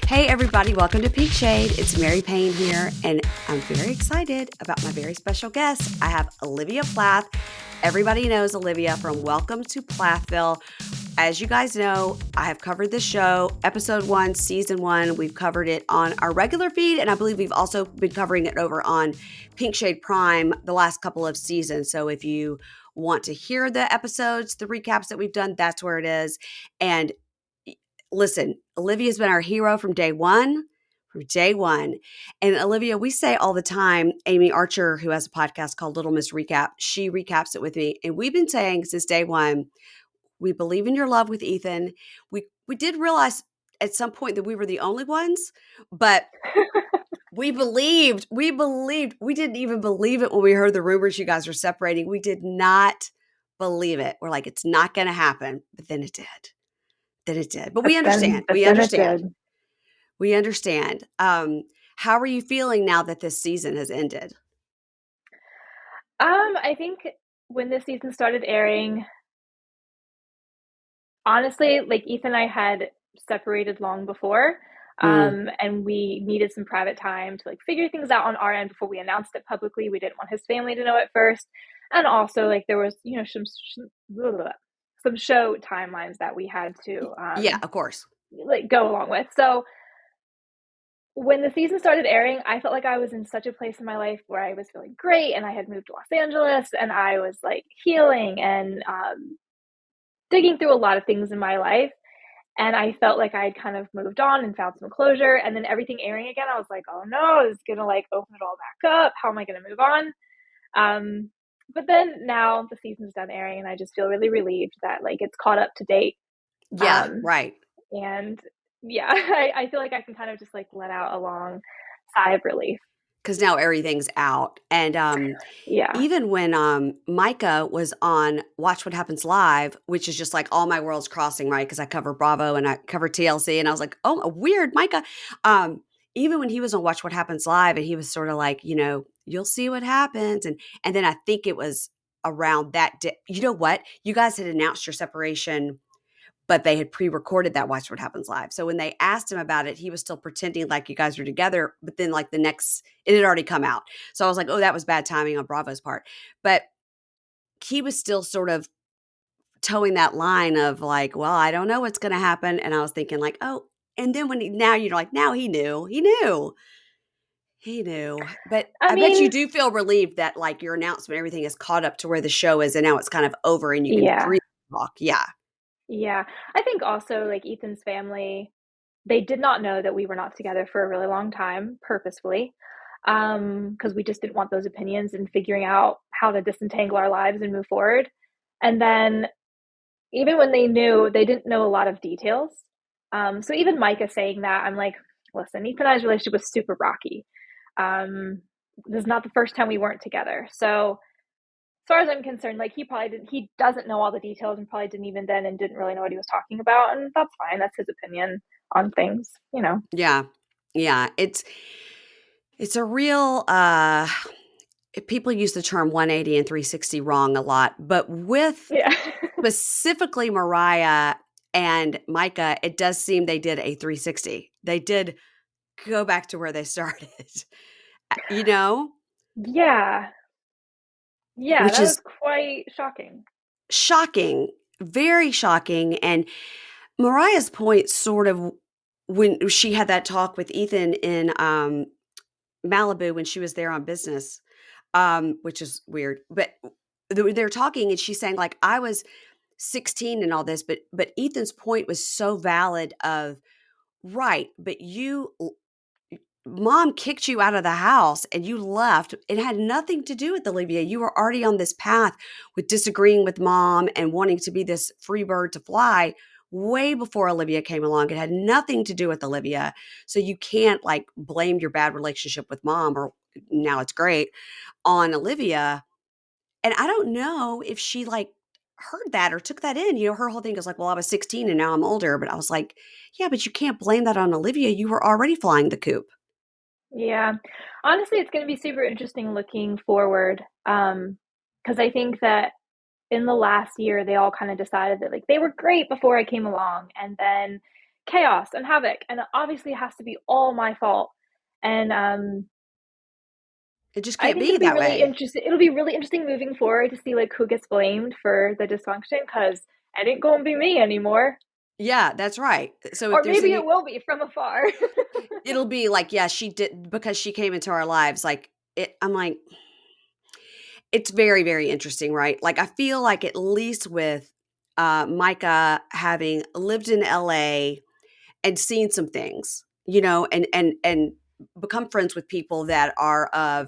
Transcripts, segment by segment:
Hey everybody, welcome to Peak Shade. It's Mary Payne here, and I'm very excited about my very special guest. I have Olivia Plath. Everybody knows Olivia from Welcome to Plathville. As you guys know, I have covered this show, episode 1, season 1. We've covered it on our regular feed, and I believe we've also been covering it over on Pink Shade Prime the last couple of seasons. So if you want to hear the episodes, the recaps that we've done, that's where it is. And listen, Olivia's been our hero from day one. From day one. And Olivia, we say all the time, Amy Archer, who has a podcast called Little Miss Recap, she recaps it with me. And we've been saying since day one, we believe in your love with Ethan. We did realize at some point that we were the only ones, but we didn't even believe it when we heard the rumors you guys were separating. We did not believe it. We're like, it's not going to happen. But then it did. But we understand. But We then it understand. did. We understand. How are you feeling now that this season has ended? I think when this season started airing, honestly, like Ethan and I had separated long before, Mm, and we needed some private time to like figure things out on our end before we announced it publicly. We didn't want his family to know it first, and also like there was some show timelines that we had to yeah, of course. like go along with. So when the season started airing, I felt like I was in such a place in my life where I was feeling great and I had moved to Los Angeles and I was like healing and digging through a lot of things in my life. And I felt like I had kind of moved on and found some closure. And then everything airing again, I was like, oh no, it's going to like open it all back up. How am I going to move on? But then now the season's done airing and I just feel really relieved that like it's caught up to date. Yeah, Um, right. and yeah, I feel like I can kind of just like let out a long sigh of relief. Because now everything's out. And Yeah. even when Micah was on Watch What Happens Live, which is just like all my worlds crossing, right? Because I cover Bravo and I cover TLC, and I was like, oh, weird, Micah. Even when he was on Watch What Happens Live, and he was sort of like, you'll see what happens, and then I think it was around that day. You know what? You guys had announced your separation, but they had pre-recorded that Watch What Happens Live. So when they asked him about it, he was still pretending like you guys were together, but then like it had already come out. So I was like, oh, that was bad timing on Bravo's part. But he was still sort of towing that line of like, well, I don't know what's going to happen. And I was thinking like, oh, and then now you're like, now he knew. But I I bet you mean, do feel relieved that like your announcement, everything is caught up to where the show is. And now it's kind of over and you can yeah. breathe. Talk. Yeah. Yeah. I think also like Ethan's family, they did not know that we were not together for a really long time purposefully. Because we just didn't want those opinions and figuring out how to disentangle our lives and move forward. And then even when they knew, they didn't know a lot of details. So even Micah saying that, I'm like, listen, Ethan and I's relationship was super rocky. Um, this is not the first time we weren't together. So as far as I'm concerned, like he doesn't know all the details and probably didn't even then and didn't really know what he was talking about. And that's fine. That's his opinion on things. Yeah. Yeah. It's a real people use the term 180 and 360 wrong a lot, but with Yeah. specifically Mariah and Micah, it does seem they did a 360. They did go back to where they started. you know, Yeah. Yeah. which That was is quite shocking. shocking, very shocking. And Mariah's point sort of when she had that talk with Ethan in Malibu when she was there on business, which is weird. But they're talking and she's saying like I was 16 and all this, but Ethan's point was so valid of right, but mom kicked you out of the house and you left. It had nothing to do with Olivia. You were already on this path with disagreeing with mom and wanting to be this free bird to fly way before Olivia came along. It had nothing to do with Olivia. So you can't like blame your bad relationship with mom or now it's great on Olivia. And I don't know if she like heard that or took that in. Her whole thing is like, well, I was 16 and now I'm older. But I was like, yeah, but you can't blame that on Olivia. You were already flying the coop. Yeah. Honestly, it's going to be super interesting looking forward. Because I think that in the last year, they all kind of decided that like they were great before I came along. And then chaos and havoc, and obviously it has to be all my fault. And It just I can't think be it'll be that really way. interesting. It'll be really interesting moving forward to see like who gets blamed for the dysfunction, because it ain't gonna be me anymore. Yeah, that's right. So if Or there's maybe it any will be from afar. it'll be like, yeah, she did because she came into our lives, like, I'm like, it's very, very interesting, right? Like, I feel like at least with, Micah having lived in LA and seen some things, and become friends with people that are uh,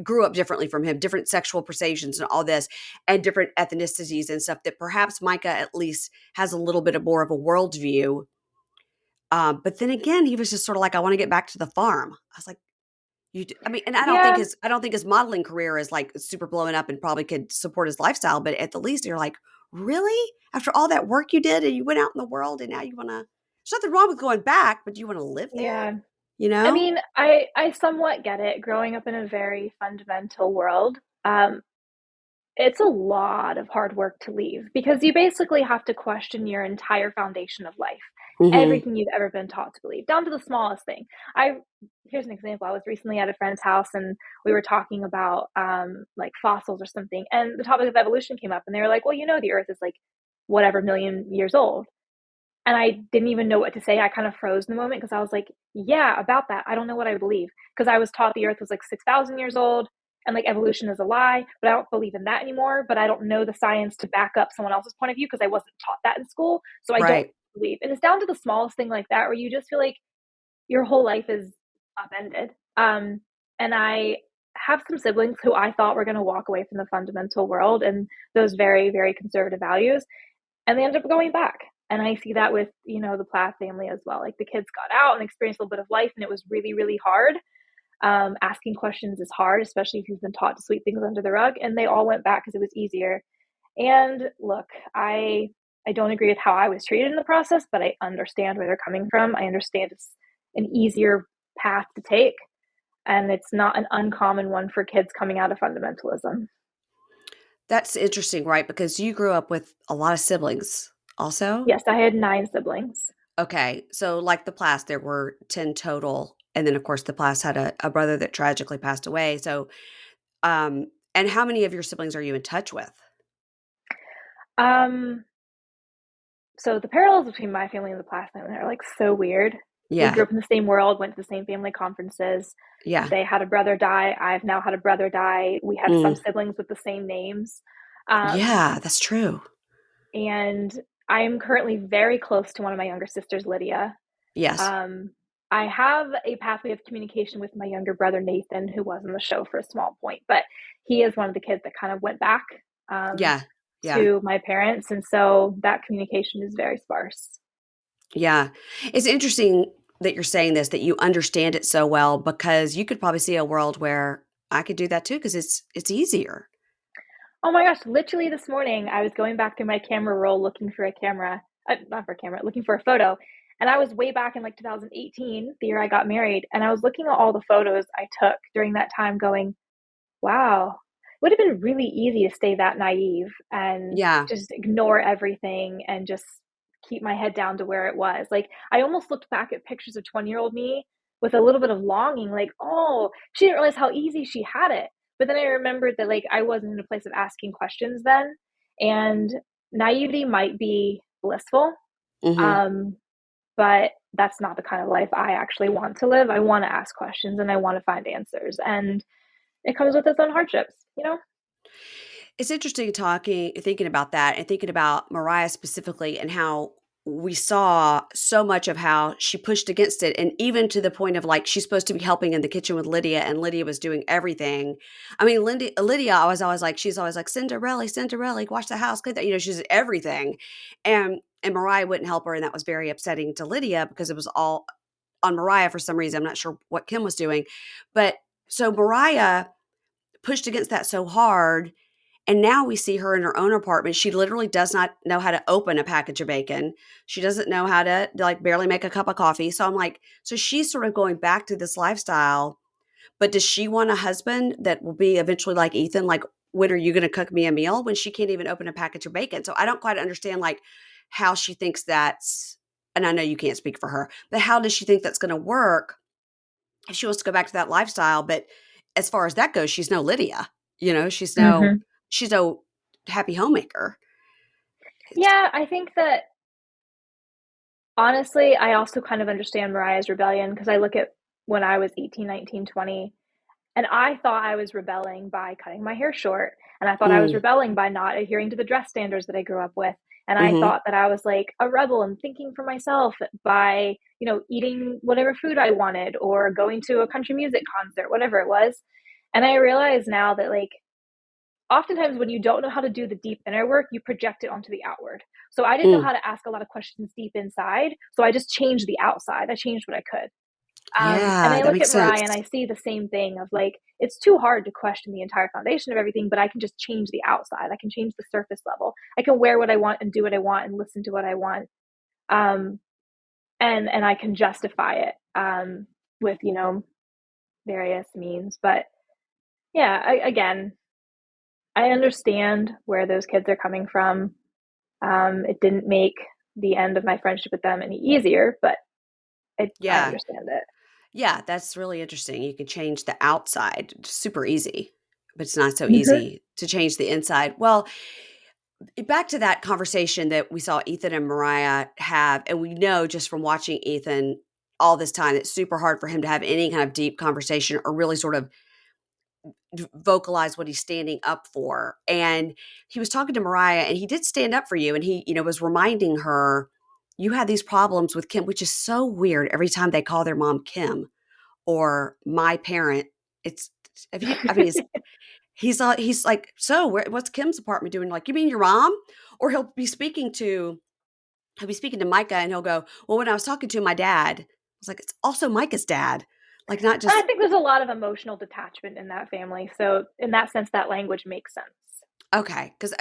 grew up differently from him, different sexual persuasions and all this, and different ethnicities and stuff that perhaps Micah at least has a little bit of more of a worldview. But then again, he was just sort of like, "I wanna get back to the farm." I was like, "You d" I mean, and Yeah, I don't think his modeling career is, like, super blowing up and probably could support his lifestyle, but at the least you're like, "Really? After all that work you did and you went out in the world and now you wanna" there's nothing wrong with going back, but do you wanna live there? yeah. You I know? mean, I somewhat get it. Growing up in a very fundamental world, it's a lot of hard work to leave, because you basically have to question your entire foundation of life, Mhm. everything you've ever been taught to believe, down to the smallest thing. I Here's an example. I was recently at a friend's house and we were talking about like fossils or something, and the topic of evolution came up, and they were like, "Well, the Earth is like whatever million years old." And I didn't even know what to say. I kind of froze in the moment because I was like, yeah, about that. I don't know what I believe, because I was taught the earth was like 6,000 years old and like evolution is a lie, but I don't believe in that anymore. But I don't know the science to back up someone else's point of view because I wasn't taught that in school. So I don't Right. believe. And it's down to the smallest thing like that where you just feel like your whole life is upended. And I have some siblings who I thought were going to walk away from the fundamental world and those very, very conservative values, and they ended up going back. And I see that with, the Plath family as well. Like the kids got out and experienced a little bit of life, and it was really, really hard. Asking questions is hard, especially if you've been taught to sweep things under the rug. And they all went back because it was easier. And look, I don't agree with how I was treated in the process, but I understand where they're coming from. I understand it's an easier path to take, and it's not an uncommon one for kids coming out of fundamentalism. That's interesting, right? Because you grew up with a lot of siblings also? Yes, I had 9 siblings. Okay. So like the Plasts, there were 10 total. And then of course the Plasts had a brother that tragically passed away. So and how many of your siblings are you in touch with? Um, So the parallels between my family and the Plath family are like so weird. We Yeah. grew up in the same world, went to the same family conferences. Yeah. They had a brother die. I've now had a brother die. We have some Mm. siblings with the same names. Um, Yeah, that's true. and I'm currently very close to one of my younger sisters, Lydia. Yes. Um, I have a pathway of communication with my younger brother, Nathan, who was on the show for a small point, but he is one of the kids that kind of went back um, Yeah. Yeah. to my parents. And so that communication is very sparse. Yeah. It's interesting that you're saying this, that you understand it so well because you could probably see a world where I could do that too because it's easier. Oh my gosh, literally this morning, I was going back through my camera roll looking for a camera, not for a camera, looking for a photo. And I was way back in like 2018, the year I got married. And I was looking at all the photos I took during that time going, wow, it would have been really easy to stay that naive and Yeah. just ignore everything and just keep my head down to where it was. Like, I almost looked back at pictures of 20-year-old me with a little bit of longing, like, oh, she didn't realize how easy she had it. But then I remembered that, like, I wasn't in a place of asking questions then. And naivety might be blissful, Mhm. um, but that's not the kind of life I actually want to live. I want to ask questions and I want to find answers. And it comes with its own hardships. It's interesting thinking about that and thinking about Mariah specifically and how we saw so much of how she pushed against it, and even to the point of, like, she's supposed to be helping in the kitchen with Lydia, and Lydia was doing everything. I mean, Lydia, I was always like she's always like, "Cinderella, Cinderella, wash the house, clean that," she's everything, and Mariah wouldn't help her, and that was very upsetting to Lydia because it was all on Mariah for some reason. I'm not sure what Kim was doing, but so Mariah pushed against that so hard, and now we see her in her own apartment. She literally does not know how to open a package of bacon. She doesn't know how to like barely make a cup of coffee. So I'm like, so she's sort of going back to this lifestyle, but does she want a husband that will be eventually like Ethan? Like, when are you going to cook me a meal when she can't even open a package of bacon? So I don't quite understand like how she thinks that's and I know you can't speak for her, but how does she think that's going to work if she wants to go back to that lifestyle? But as far as that goes, she's no Lydia. Mhm. She's no happy homemaker. It's Yeah, I think that honestly, I also kind of understand Mariah's rebellion because I look at when I was 18, 19, 20, and I thought I was rebelling by cutting my hair short, and I thought I was mm, rebelling by not adhering to the dress standards that I grew up with. And I mhm. thought that I was like a rebel and thinking for myself by, eating whatever food I wanted or going to a country music concert, whatever it was. And I realize now that like oftentimes when you don't know how to do the deep inner work, you project it onto the outward. So I didn't know Mm. how to ask a lot of questions deep inside. So I just changed the outside. I changed what I could. And Yeah, I that look makes at sense. Mariah and I see the same thing of like, it's too hard to question the entire foundation of everything, but I can just change the outside. I can change the surface level. I can wear what I want and do what I want and listen to what I want. Um, and I can justify it with, various means. But yeah, again, I understand where those kids are coming from. It didn't make the end of my friendship with them any easier, but I Yeah. understand it. Yeah, that's really interesting. You can change the outside super easy, but it's not so Mhm. easy to change the inside. Well, back to that conversation that we saw Ethan and Mariah have, and we know just from watching Ethan all this time, it's super hard for him to have any kind of deep conversation or really sort of vocalize what he's standing up for. And he was talking to Mariah, and he did stand up for you, and he, was reminding her, you had these problems with Kim, which is so weird. Every time they call their mom Kim or my parent, it's have you I mean, he's like, "So, what's Kim's apartment doing?" Like, "You mean your mom?" Or he'll be speaking to Micah, and he'll go, "Well, when I was talking to my dad," I was like, "It's also Micah's dad." Like, not I just think there's a lot of emotional detachment in that family. So in that sense, that language makes sense. okay, 'cause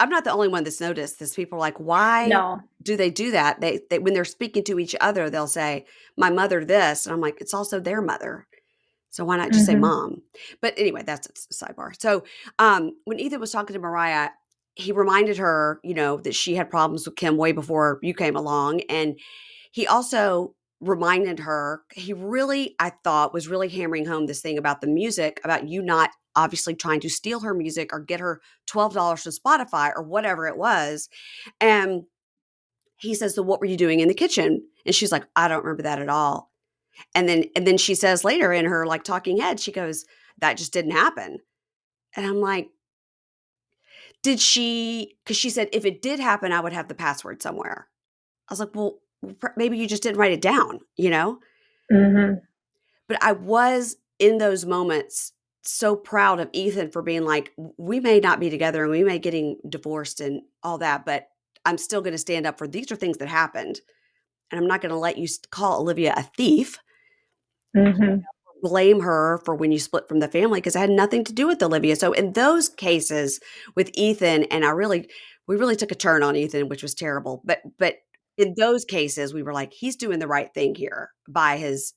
I'm not the only one that's noticed this. People are like, "Why No. do they do that?" They when they're speaking to each other, they'll say, "My mother this," and I'm like, "It's also their mother." So why not just say Mhm. mom? But anyway, that's a sidebar. So when Ethan was talking to Mariah, he reminded her, that she had problems with Kim way before you came along. And he also reminded her, he really, I thought, was really hammering home this thing about the music, about you not obviously trying to steal her music or get her $12 to Spotify or whatever it was. And he says, "So what were you doing in the kitchen?" And she's like, "I don't remember that at all." And then she says later in her, like, talking head, she goes, "That just didn't happen." And I'm like, "Did she?" Because she said, "If it did happen, I would have the password somewhere." I was like, "Well, maybe you just didn't write it down, you know?" Mhm. But I was, in those moments, so proud of Ethan for being like, "We may not be together and we may getting divorced and all that, but I'm still gonna stand up for these are things that happened, and I'm not gonna let you call Olivia a thief. Mhm. Blame her for when you split from the family because it had nothing to do with Olivia." So in those cases with Ethan, and we really took a turn on Ethan, which was terrible. But in those cases, we were like, he's doing the right thing here by his,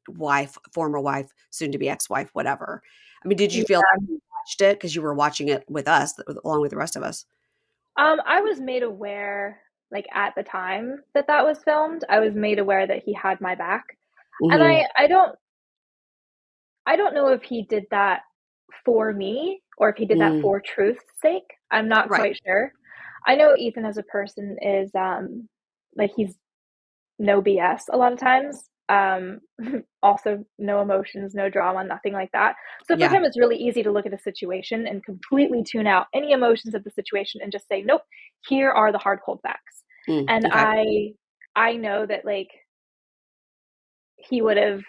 wife, former wife, soon to be ex-wife, whatever. I mean, did you feel Yeah. you watched it because you were watching it with us, along with the rest of us? I was made aware, like at the time that that was filmed, I was made aware that he had my back, and Mhm. I don't know if he did that for me or if he did that Mm. for truth's sake. I'm not Right. quite sure. I know Ethan as a person is like he's no BS a lot of times. Also no emotions, no drama, nothing like that. So for Yeah. him it's really easy to look at a situation and completely tune out any emotions of the situation and just say, "Nope, here are the hard cold facts." And Okay. I know that like he would have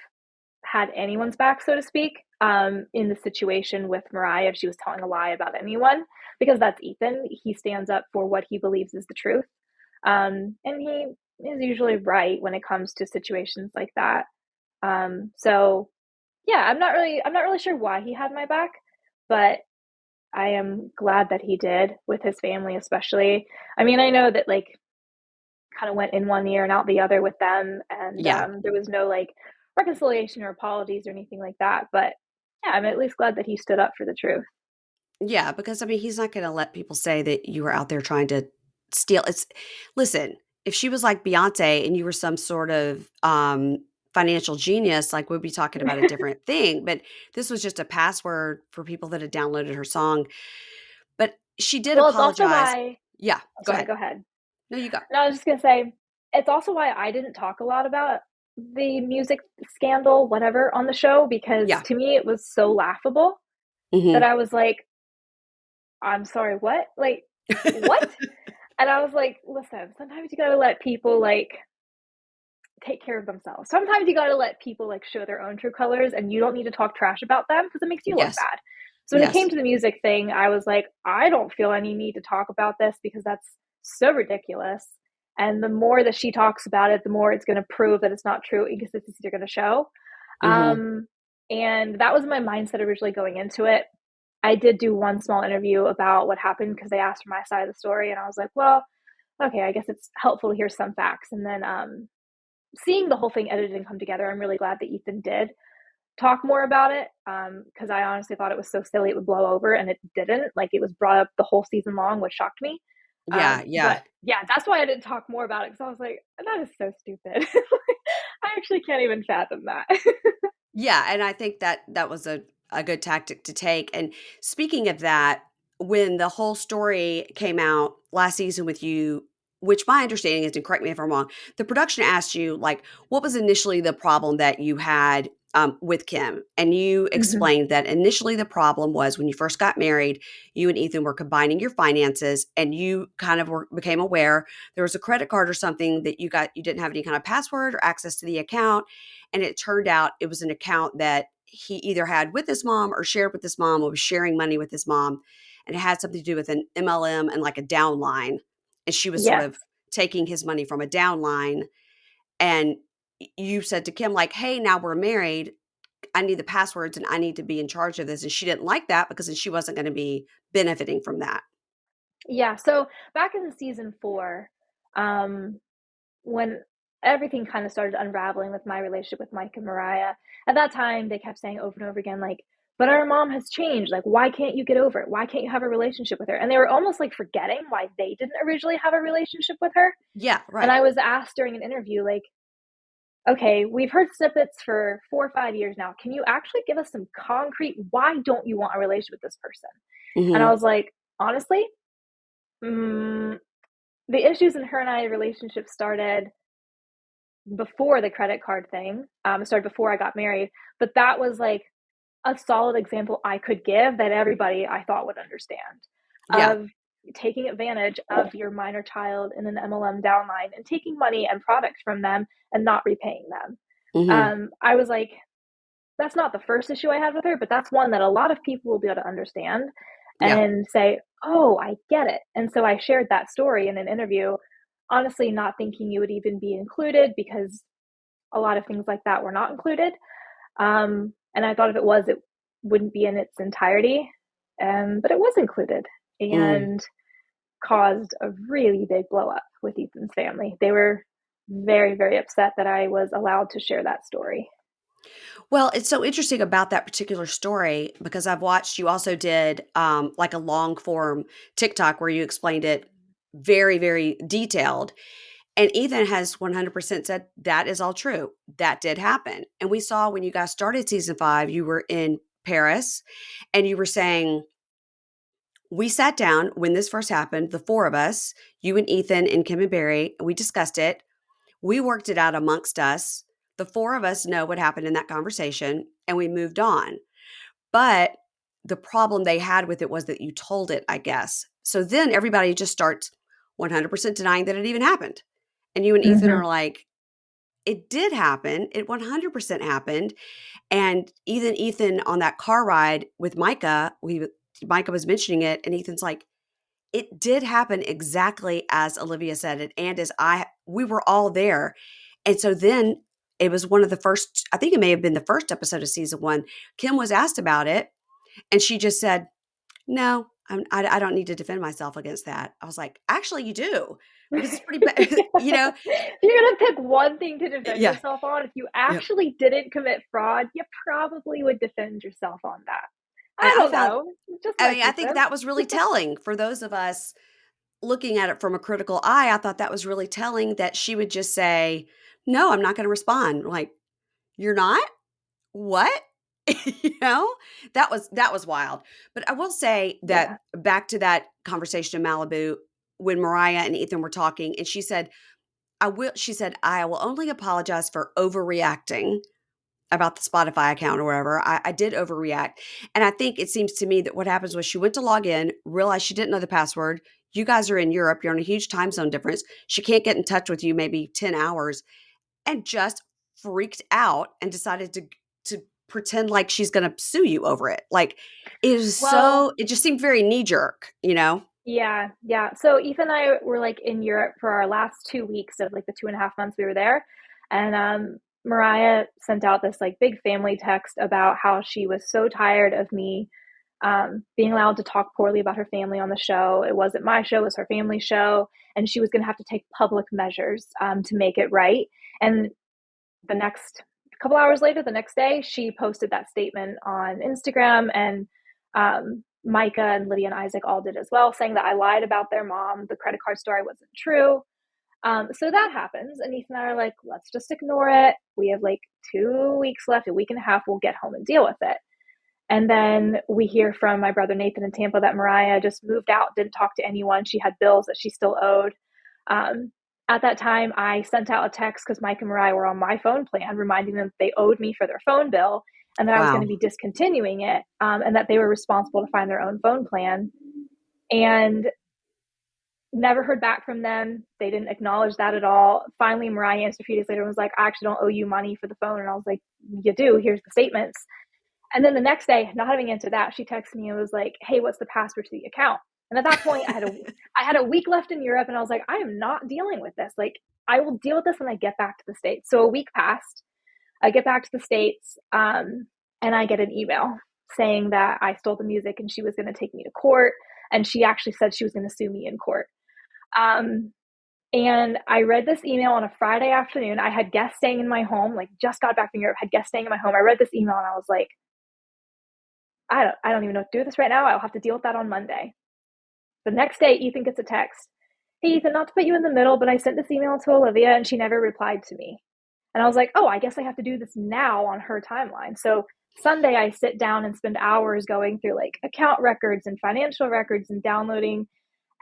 had anyone's back, so to speak, in the situation with Mariah if she was telling a lie about anyone, because that's Ethan. He stands up for what he believes is the truth. And he is usually right when it comes to situations like that. So yeah, I'm not really sure why he had my back, but I am glad that he did with his family, especially. I mean, I know that like kind of went in one ear and out the other with them, and Yeah. there was no like reconciliation or apologies or anything like that. But yeah, I'm at least glad that he stood up for the truth. Yeah, because I mean, he's not gonna let people say that you were out there trying to steal. Listen. if she was like Beyonce and you were some sort of financial genius, like we'd be talking about a different thing. But this was just a password for people that had downloaded her song. But she did Well, it's also apologize. why Yeah, oh, go sorry, ahead. go ahead. No, you go. No, I was just gonna say, it's also why I didn't talk a lot about the music scandal, whatever, on the show, because Yeah. to me it was so laughable that Hmm. I was like, I'm sorry, what? Like, what? And I was like, listen, sometimes you gotta let people like take care of themselves. Sometimes you gotta let people like show their own true colors and you don't need to talk trash about them because it makes you look Yes. bad. So when it came Yes. to the music thing, I was like, I don't feel any need to talk about this because that's so ridiculous. And the more that she talks about it, the more it's going to prove that it's not true. Inconsistencies are going to show. Hmm. Um, and that was my mindset originally going into it. I did do one small interview about what happened because they asked for my side of the story, and I was like, well, okay, I guess it's helpful to hear some facts. And then seeing the whole thing edited and come together, I'm really glad that Ethan did talk more about it because I honestly thought it was so silly it would blow over, and it didn't. Like it was brought up the whole season long, which shocked me. Yeah. Yeah. But yeah, that's why I didn't talk more about it because I was like, that is so stupid. I actually can't even fathom that. Yeah, and I think that that was a good tactic to take. And speaking of that, when the whole story came out last season with you, which my understanding is, and correct me if I'm wrong, the production asked you like, what was initially the problem that you had with Kim, and you Mhm. explained that initially the problem was when you first got married, you and Ethan were combining your finances, and you kind of became aware there was a credit card or something that you didn't have any kind of password or access to the account, and it turned out it was an account that he either had with his mom or shared with his mom or was sharing money with his mom. And it had something to do with an MLM and like a downline. And she was sort Yes. of taking his money from a downline. And you said to Kim, like, hey, now we're married. I need the passwords and I need to be in charge of this. And she didn't like that because then she wasn't going to be benefiting from that. Yeah. So back in season 4, um, when everything kind of started unraveling with my relationship with Mike and Mariah, at that time they kept saying over and over again, like, but our mom has changed. Like, why can't you get over it? Why can't you have a relationship with her? And they were almost like forgetting why they didn't originally have a relationship with her. Yeah, And right. I was asked during an interview, like, okay, we've heard snippets for 4 or 5 years now. Can you actually give us some concrete? Why don't you want a relationship with this person? And I Hmm. was like, honestly, mm, the issues in her and I relationship started before the credit card thing. It started before I got married, but that was like a solid example I could give that everybody I thought would understand Yeah. of taking advantage of your minor child in an MLM downline and taking money and products from them and not repaying them. Hmm. I was like, that's not the first issue I had with her, but that's one that a lot of people will be able to understand Yeah. and say, oh, I get it. And so I shared that story in an interview, honestly, not thinking you would even be included because a lot of things like that were not included. And I thought if it was, it wouldn't be in its entirety. But it was included Mm. and caused a really big blow up with Ethan's family. They were very, very upset that I was allowed to share that story. Well, it's so interesting about that particular story because I've watched you also did like a long form TikTok where you explained it very, very detailed. And Ethan has 100% said that is all true. That did happen. And we saw when you guys started season 5, you were in Paris and you were saying, we sat down when this first happened, the four of us, you and Ethan and Kim and Barry, we discussed it. We worked it out amongst us. The four of us know what happened in that conversation and we moved on. But the problem they had with it was that you told it, I guess. So then everybody just starts 100% denying that it even happened. And you and Ethan Mm-hmm. are like, it did happen. It 100% happened. And Ethan on that car ride with Micah, Micah was mentioning it, and Ethan's like, it did happen exactly as Olivia said it, and as we were all there. And so then it was one of the first, I think it may have been the first episode of season 1. Kim was asked about it, and she just said, "No, I don't need to defend myself against that." I was like, "Actually, you do, because it's pretty bad." If you're gonna pick one thing to defend Yeah, yourself on, if you yeah. actually didn't commit fraud, you probably would defend yourself on that. And I I don't found, know, just I my mean, I two think cents. that was really telling for those of us looking at it from a critical eye, I thought that was really telling that she would just say, "No, I'm not gonna respond." Like, "You're not? What?" You know? That was wild. But I will say that Yeah. back to that conversation in Malibu when Mariah and Ethan were talking, and she said, "I will only apologize for overreacting about the Spotify account or whatever. I did overreact." And I think it seems to me that what happens was she went to log in, realized she didn't know the password. You guys are in Europe, you're on a huge time zone difference. She can't get in touch with you maybe 10 hours and just freaked out and decided to pretend like she's going to sue you over it. Like Well, it just seemed very knee jerk, you know? yeah, yeah. So Ethan and I were like in Europe for our last 2 weeks of like the 2.5 months we were there. And Mariah sent out this like big family text about how she was so tired of me being allowed to talk poorly about her family on the show. It wasn't my show, it was her family show. And she was going to have to take public measures to make it right. And the next couple hours later, the next day, she posted that statement on Instagram, and Micah and Lydia and Isaac all did as well, saying that I lied about their mom. The credit card story wasn't true. So that happens, and Ethan and I are like, let's just ignore it. We have like 2 weeks left, a week and a half. We'll get home and deal with it. And then we hear from my brother Nathan in Tampa that Mariah just moved out, didn't talk to anyone. She had bills that she still owed. Um, at that time, I sent out a text because Mike and Mariah were on my phone plan, reminding them that they owed me for their phone bill and that I was going Wow. to be discontinuing it, and that they were responsible to find their own phone plan. And never heard back from them. They didn't acknowledge that at all. Finally, Mariah answered a few days later and was like, I actually don't owe you money for the phone. And I was like, you do. Here's the statements. And then the next day, not having answered that, she texted me and was like, "Hey, what's the password to the account?" And at that point, I had a week left in Europe, and I was like, "I am not dealing with this. Like, I will deal with this when I get back to the States." So a week passed. I get back to the States, and I get an email saying that I stole the music and she was going to take me to court. And she actually said she was going to sue me in court. Um, and I read this email on a Friday afternoon. I had guests staying in my home, like just got back from Europe, had guests staying in my home. I read this email and I was like, I don't even know what to do with this right now. I'll have to deal with that on Monday. The next day, Ethan gets a text. Hey, Ethan, not to put you in the middle, but I sent this email to Olivia and she never replied to me. And I was like, oh, I guess I have to do this now on her timeline. So Sunday, I sit down and spend hours going through like account records and financial records and downloading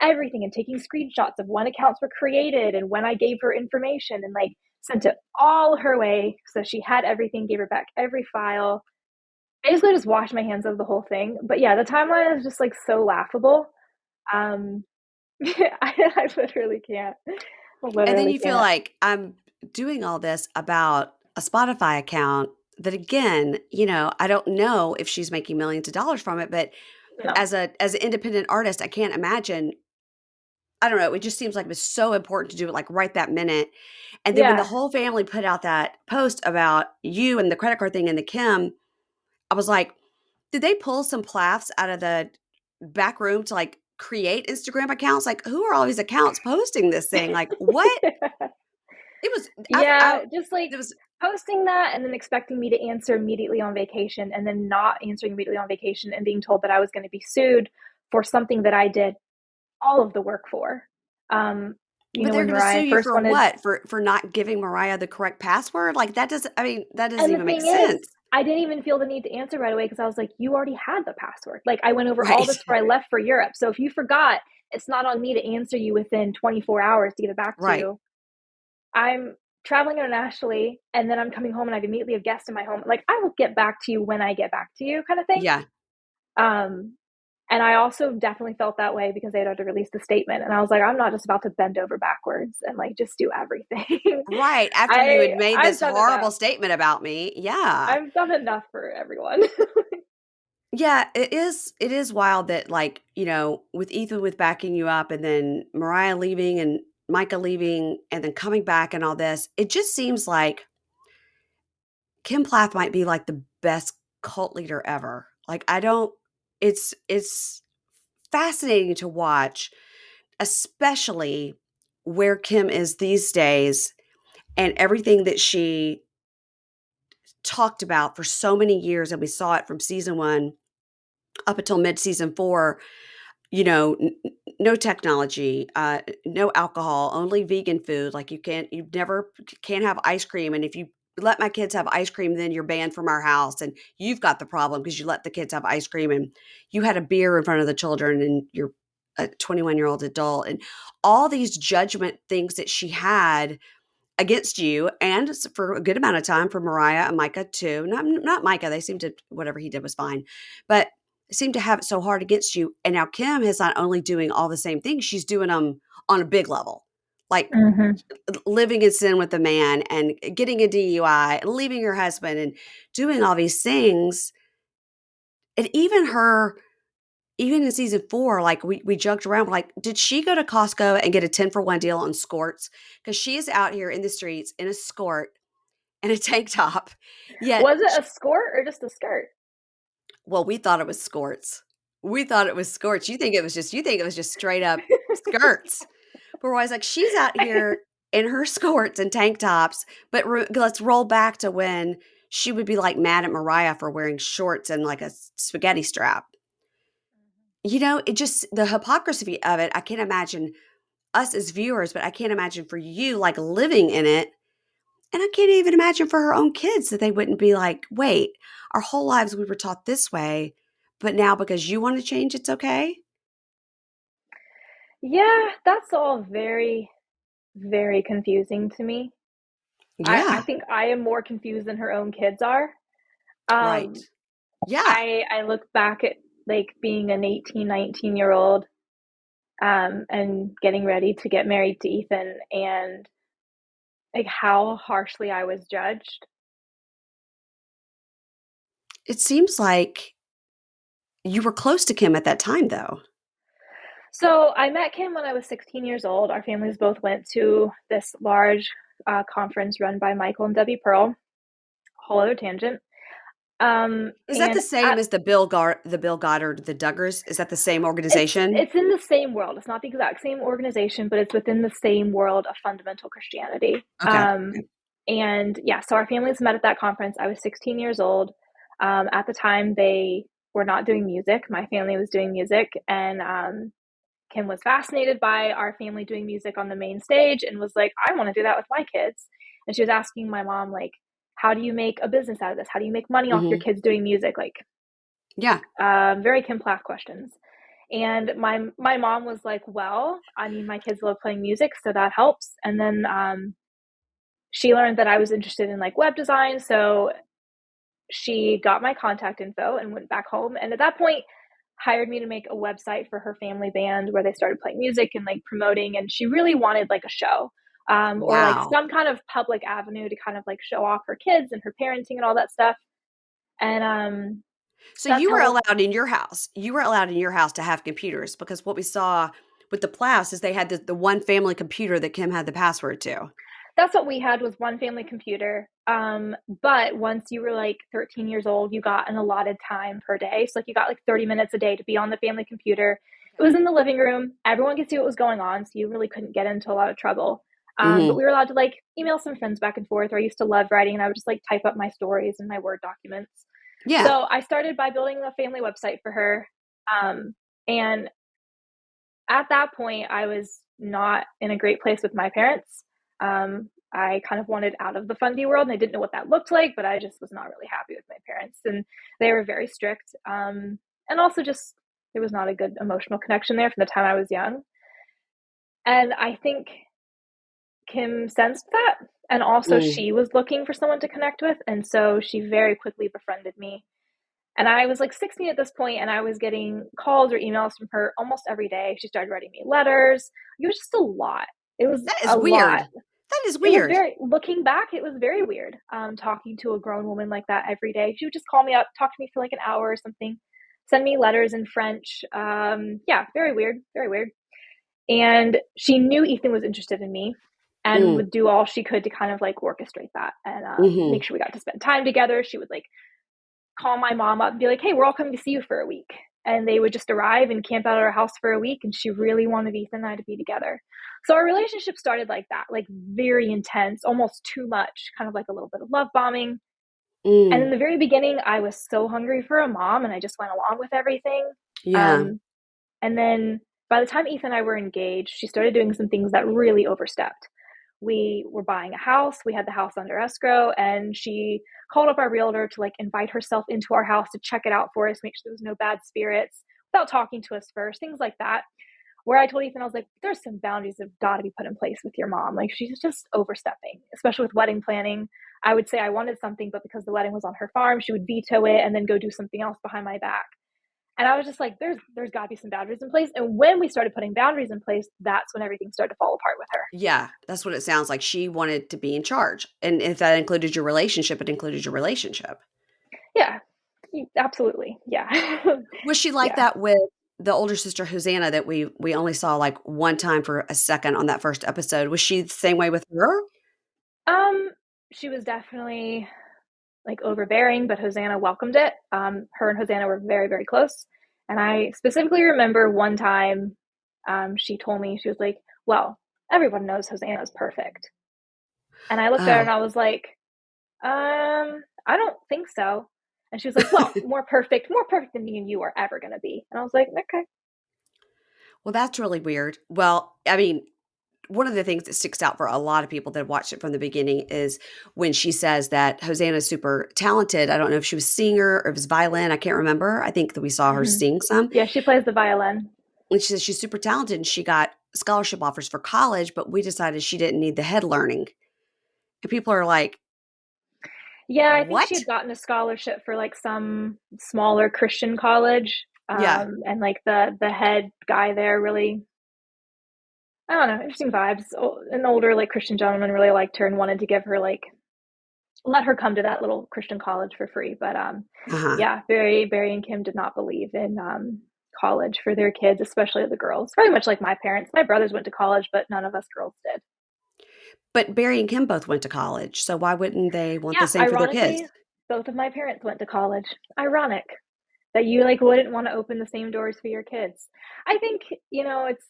everything and taking screenshots of when accounts were created and when I gave her information and like sent it all her way. So she had everything, gave her back every file, basically just washed my hands of the whole thing. But yeah, the timeline is just like so laughable. Um, I literally can't. And then Literally you feel can't. like I'm doing all this about a Spotify account that again, I don't know if she's making millions of dollars from it, but No. as an independent artist, I can't imagine. I don't know. It just seems like it was so important to do it like right that minute. And then when the Yeah. whole family put out that post about you and the credit card thing and the Kim, I was like, did they pull some Plaths out of the back room to like create Instagram accounts? Like, who are all these accounts posting this thing? Like, what? It was, Yeah, just like it was posting that and then expecting me to answer immediately on vacation and then not answering immediately on vacation and being told that I was going to be sued for something that I did all of the work for. Um, But they're when gonna sue Mariah you first for wanted. what? For not giving Mariah the correct password? Like, that doesn't And the even make thing is, sense. I didn't even feel the need to answer right away because I was like, you already had the password. Like, I went over all Right. this before I left for Europe. So if you forgot, it's not on me to answer you within 24 hours to get it back to Right. you. I'm traveling internationally and then I'm coming home and I've immediately have guests in my home. Like, I will get back to you when I get back to you, kind of thing. Yeah. Um, and I also definitely felt that way because they had already released the statement. And I was like, I'm not just about to bend over backwards and like just do everything. Right. After you I had made I've this done horrible enough. statement about me. Yeah. I've done enough for everyone. Yeah, it is wild that like, with Ethan with backing you up and then Mariah leaving and Micah leaving and then coming back and all this, it just seems like Kim Plath might be like the best cult leader ever. Like I don't it's fascinating to watch, especially where Kim is these days and everything that she talked about for so many years and we saw it from season 1 up until mid season 4, you know, no technology, no alcohol, only vegan food. Like you never can't have ice cream. And if you let my kids have ice cream, then you're banned from our house. And you've got the problem because you let the kids have ice cream and you had a beer in front of the children and you're a 21-year-old adult. And all these judgment things that she had against you and for a good amount of time for Mariah and Micah too. Not Micah. They seemed to whatever he did was fine, but seemed to have it so hard against you. And now Kim is not only doing all the same things, she's doing them on a big level, like Mhm. living in sin with a man and getting a DUI and leaving her husband and doing all these things. And even in season 4, like we joked around, like, did she go to Costco and get a 10-for-1 deal on skirts? Because she is out here in the streets in a skirt and a tank top. Yet, Was it a skirt or just a skirt? well, we thought it was skirts. We thought it was skirts. You think it was just straight up skirts. But I was like, she's out here in her skirts and tank tops. But let's roll back to when she would be like mad at Mariah for wearing shorts and like a spaghetti strap. It just the hypocrisy of it. I can't imagine us as viewers, but I can't imagine for you like living in it. And I can't even imagine for her own kids that they wouldn't be like, wait, our whole lives we were taught this way, but now because you want to change, it's okay? Yeah, that's all very, very confusing to me. I Yeah, think I am more confused than her own kids are. right. Um, Yeah. I look back at, like, being an 18, 19-year-old, and getting ready to get married to Ethan and, like, how harshly I was judged. It seems like you were close to Kim at that time, though. So, I met Kim when I was 16 years old. Our families both went to this large, conference run by Michael and Debbie Pearl. Whole other tangent. Is that the And same at as the Bill Goddard, the Duggars? Is that the same organization? it's in the same world. It's not the exact same organization, but it's within the same world of fundamental Christianity. Okay. Okay. And yeah, so our families met at that conference. I was 16 years old. At the time, they were not doing music. My family was doing music, and Kim was fascinated by our family doing music on the main stage and was like, I want to do that with my kids. And she was asking my mom, like, how do you make a business out of this? How do you make money off your Hmm. kids doing music? Like, Yeah. very Kim Plath questions. And my mom was like, well, I mean, my kids love playing music, so that helps. And then she learned that I was interested in like web design, so she got my contact info and went back home. And at that point, hired me to make a website for her family band where they started playing music and like promoting. And she really wanted like a show, or like Wow. some kind of public avenue to kind of like show off her kids and her parenting and all that stuff. And So that's you were how allowed in your house. You were allowed in your house to have computers because what we saw with the Plaths is they had the one family computer that Kim had the password to. that's what we had, was one family computer. But once you were like 13 years old, you got an allotted time per day. So like you got like 30 minutes a day to be on the family computer. It was in the living room. Everyone could see what was going on, so you really couldn't get into a lot of trouble. But Hmm. we were allowed to like email some friends back and forth. Or I used to love writing, and I would just like type up my stories in my Word documents. Yeah. So I started by building a family website for her. And at that point, I was not in a great place with my parents. I kind of wanted out of the fundy world, and I didn't know what that looked like, but I just was not really happy with my parents, and they were very strict. And also, just there was not a good emotional connection there from the time I was young. And I think Kim sensed that, and also Mm. she was looking for someone to connect with, and so she very quickly befriended me. And I was like 16 at this point, and I was getting calls or emails from her almost every day. She started writing me letters. It was just a lot. It was That is a lot. weird. That is It was weird. very, looking back, it was very weird, talking to a grown woman like that every day. She would just call me up, talk to me for like an hour or something, send me letters in French. Yeah, very weird, very weird. And she knew Ethan was interested in me and Mm. would do all she could to kind of like orchestrate that and Hmm. make sure we got to spend time together. She would like call my mom up and be like, hey, we're all coming to see you for a week. And they would just arrive and camp out at our house for a week. And she really wanted Ethan and I to be together. So our relationship started like that, like very intense, almost too much, kind of like a little bit of love bombing. And in Mm. the very beginning, I was so hungry for a mom and I just went along with everything. Yeah. Um, and then By the time Ethan and I were engaged, she started doing some things that really overstepped. We were buying a house, we had the house under escrow, and she called up our realtor to like invite herself into our house to check it out for us, make sure there was no bad spirits without talking to us first, things like that. Where I told Ethan, I was like, there's some boundaries that have got to be put in place with your mom. Like, she's just overstepping, especially with wedding planning. I would say I wanted something, but because the wedding was on her farm, she would veto it and then go do something else behind my back. And I was just like, there's got to be some boundaries in place. And when we started putting boundaries in place, that's when everything started to fall apart with her. Yeah, that's what it sounds like. She wanted to be in charge. And if that included your relationship, it included your relationship. Yeah, absolutely. Yeah. Was she like Yeah. that with the older sister Hosanna that we only saw like one time for a second on that first episode? Was she the same way with her? Um, she was definitely like overbearing, but Hosanna welcomed it. Her and Hosanna were very, very close. And I specifically remember one time she told me, she was like, well, everyone knows Hosanna's perfect. And I looked at her and Oh. I was like, I don't think so. And she was like, well, more perfect than me and you are ever going to be. And I was like, okay. Well, that's really weird. Well, I mean, one of the things that sticks out for a lot of people that watched it from the beginning is when she says that Hosanna's super talented. I don't know if she was singer or if it was violin. I can't remember. I think that we saw her Mm-hmm. sing some. Yeah, she plays the violin. And she says she's super talented and she got scholarship offers for college, but we decided she didn't need the head learning. And people are like, Yeah, I think she what? had gotten a scholarship for like some smaller Christian college. Yeah. And like the head guy there really, I don't know, interesting vibes. An older like Christian gentleman really liked her and wanted to give her like let her come to that little Christian college for free. But Uh-huh. yeah, Barry and Kim did not believe in college for their kids, especially the girls. Very much like my parents. My brothers went to college, but none of us girls did. But Barry and Kim both went to college. So why wouldn't they want the Yeah, same for their kids? ironically, both of my parents went to college. Ironic that you like wouldn't want to open the same doors for your kids. I think, it's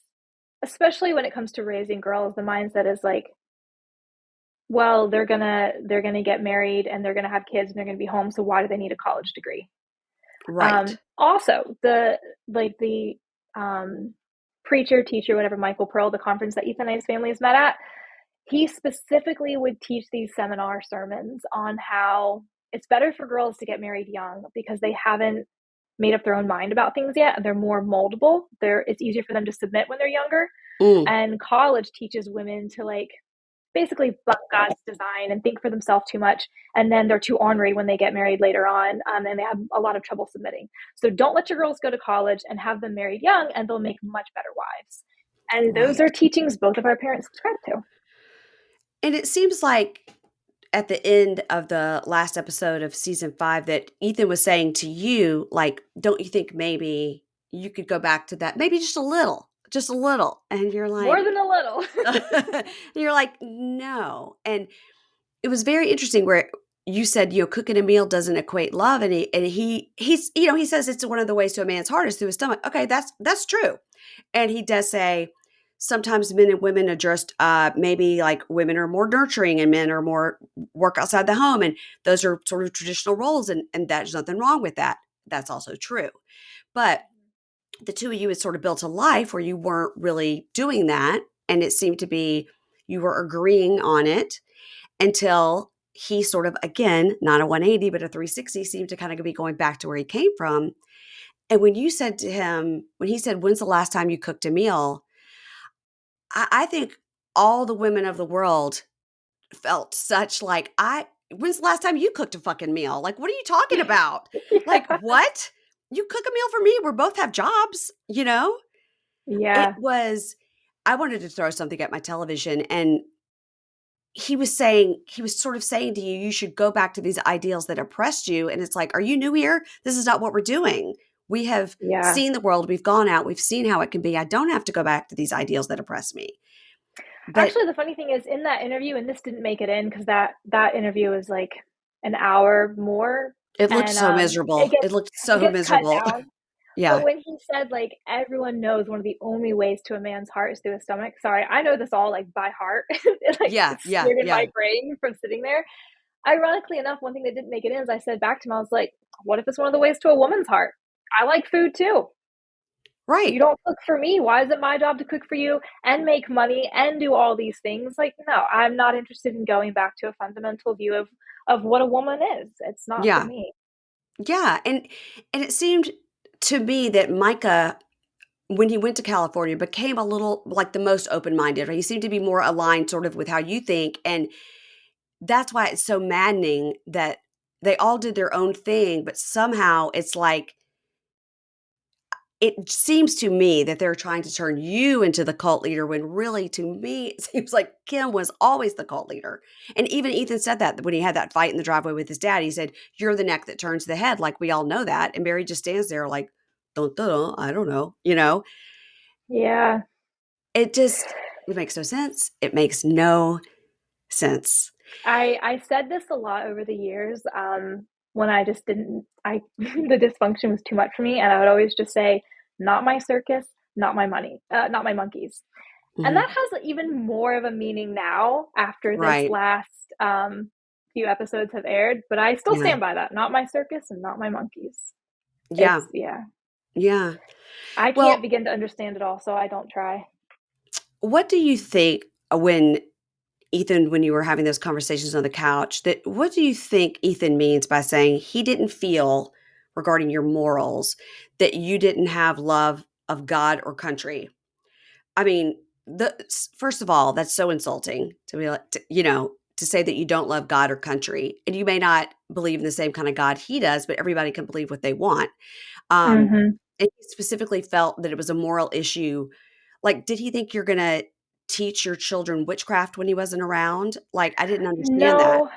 especially when it comes to raising girls, the mindset is like, well, they're gonna get married and they're gonna have kids and they're gonna be home, so why do they need a college degree? Right. Also, the um, preacher, teacher, whatever, Michael Pearl, the conference that Ethan and his family has met at, he specifically would teach these seminar sermons on how it's better for girls to get married young because they haven't made up their own mind about things yet and they're more moldable. It's easier for them to submit when they're younger. Mm, And college teaches women to like basically buck God's design and think for themselves too much. And then they're too ornery when they get married later on, and they have a lot of trouble submitting. So don't let your girls go to college and have them married young, and they'll make much better wives. And those are right. teachings both of our parents subscribe to. And it seems like at the end of the last episode of season 5 that Ethan was saying to you, like, don't you think maybe you could go back to that? Maybe just a little, just a little. And you're More like, than a little. and you're like, no. And it was very interesting where you said, cooking a meal doesn't equate love. And he says it's one of the ways to a man's heart is through his stomach. Okay. That's true. And he does say sometimes men and women are just maybe like women are more nurturing and men are more work outside the home. And those are sort of traditional roles. And there's nothing wrong with that. That's also true. But the two of you had sort of built a life where you weren't really doing that. And it seemed to be you were agreeing on it until he sort of, again, not a 180, but a 360, seemed to kind of be going back to where he came from. And when you said to him, when he said, when's the last time you cooked a meal? I think all the women of the world felt such like, when's the last time you cooked a fucking meal? Like, what are you talking about? Like, Yeah. what? You cook a meal for me. We both have jobs, It Yeah. was, I wanted to throw something at my television and he was sort of saying to you, you should go back to these ideals that oppressed you. And it's like, are you new here? This is not what we're doing. We have Yeah. seen the world. We've gone out. We've seen how it can be. I don't have to go back to these ideals that oppress me. But Actually, the funny thing is in that interview, and this didn't make it in because that interview is like an hour more, it looked and so it miserable. It gets looked it so gets cut miserable. down. But Yeah. when he said like everyone knows one of the only ways to a man's heart is through his stomach. Sorry, I know this all like by heart. Yeah. It's Yeah. seared in Yeah. my brain from sitting there. Ironically enough, one thing that didn't make it in is I said back to him, I was like, what if it's one of the ways to a woman's heart? I like food too. Right. You don't cook for me. Why is it my job to cook for you and make money and do all these things? Like, no, I'm not interested in going back to a fundamental view of what a woman is. It's not for Yeah. me. Yeah. And it seemed to me that Micah, when he went to California, became a little like the most open-minded. He seemed to be more aligned sort of with how you think. And that's why it's so maddening that they all did their own thing, but somehow it's like it seems to me that they're trying to turn you into the cult leader when really, to me, it seems like Kim was always the cult leader. And even Ethan said that when he had that fight in the driveway with his dad. He said, "You're the neck that turns the head." Like, we all know that. And Mary just stands there like, "Dun, dun, dun, I don't know." Yeah. It makes no sense. It makes no sense. I said this a lot over the years, when I just didn't I the dysfunction was too much for me, and I would always just say, "Not my circus, not my money, not my monkeys." And Mhm. that has even more of a meaning now after this Right. last, few episodes have aired, but I still Yeah. stand by that. Not my circus and not my monkeys. Yeah. It's yeah. Yeah. I can't Well, begin to understand it all, so I don't try. what do you think when Ethan, when you were having those conversations on the couch, that what do you think Ethan means by saying he didn't feel regarding your morals that you didn't have love of God or country? I mean, first of all, that's so insulting to be like, to say that you don't love God or country, and you may not believe in the same kind of God he does, but everybody can believe what they want. Um, Mhm. and he specifically felt that it was a moral issue. Like, did he think you're gonna teach your children witchcraft when he wasn't around? Like, I didn't understand that. No.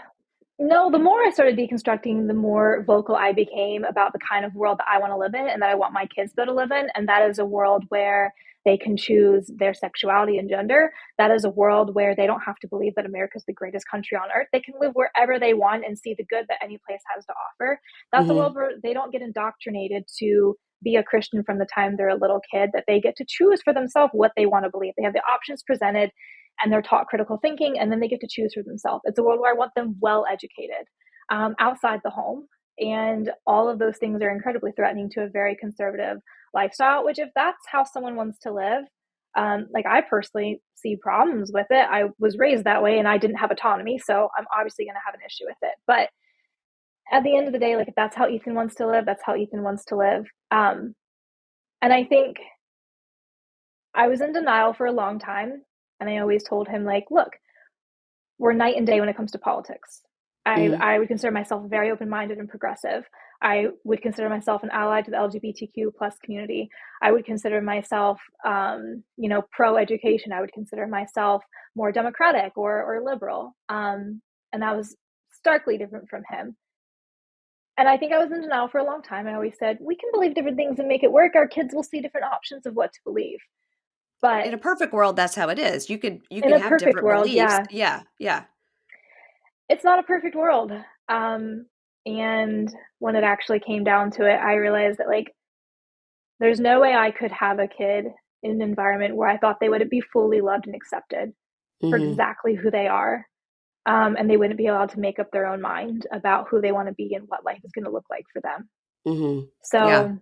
No, the more I started deconstructing, the more vocal I became about the kind of world that I want to live in and that I want my kids to live in. And that is a world where they can choose their sexuality and gender. That is a world where they don't have to believe that America is the greatest country on earth. They can live wherever they want and see the good that any place has to offer. That's a world Mhm, where they don't get indoctrinated to be a Christian from the time they're a little kid, that they get to choose for themselves what they want to believe. They have the options presented and they're taught critical thinking, and then they get to choose for themselves. It's a world where I want them well educated outside the home. And all of those things are incredibly threatening to a very conservative lifestyle, which, if that's how someone wants to live, like, I personally see problems with it. I was raised that way and I didn't have autonomy. So I'm obviously going to have an issue with it. But at the end of the day, like, if that's how Ethan wants to live, that's how Ethan wants to live. And I think I was in denial for a long time. And I always told him, like, look, we're night and day when it comes to politics. mhm, I would consider myself very open-minded and progressive. I would consider myself an ally to the LGBTQ plus community. I would consider myself, pro-education. I would consider myself more democratic or liberal. And that was starkly different from him. And I think I was in denial for a long time. I always said, we can believe different things and make it work. Our kids will see different options of what to believe. But in a perfect world, that's how it is. You in can a have perfect different world, beliefs. yeah, Yeah, yeah. it's not a perfect world. And when it actually came down to it, I realized that, like, there's no way I could have a kid in an environment where I thought they would be fully loved and accepted for Mhm, exactly who they are. And they wouldn't be allowed to make up their own mind about who they want to be and what life is going to look like for them. mhm. Yeah. So,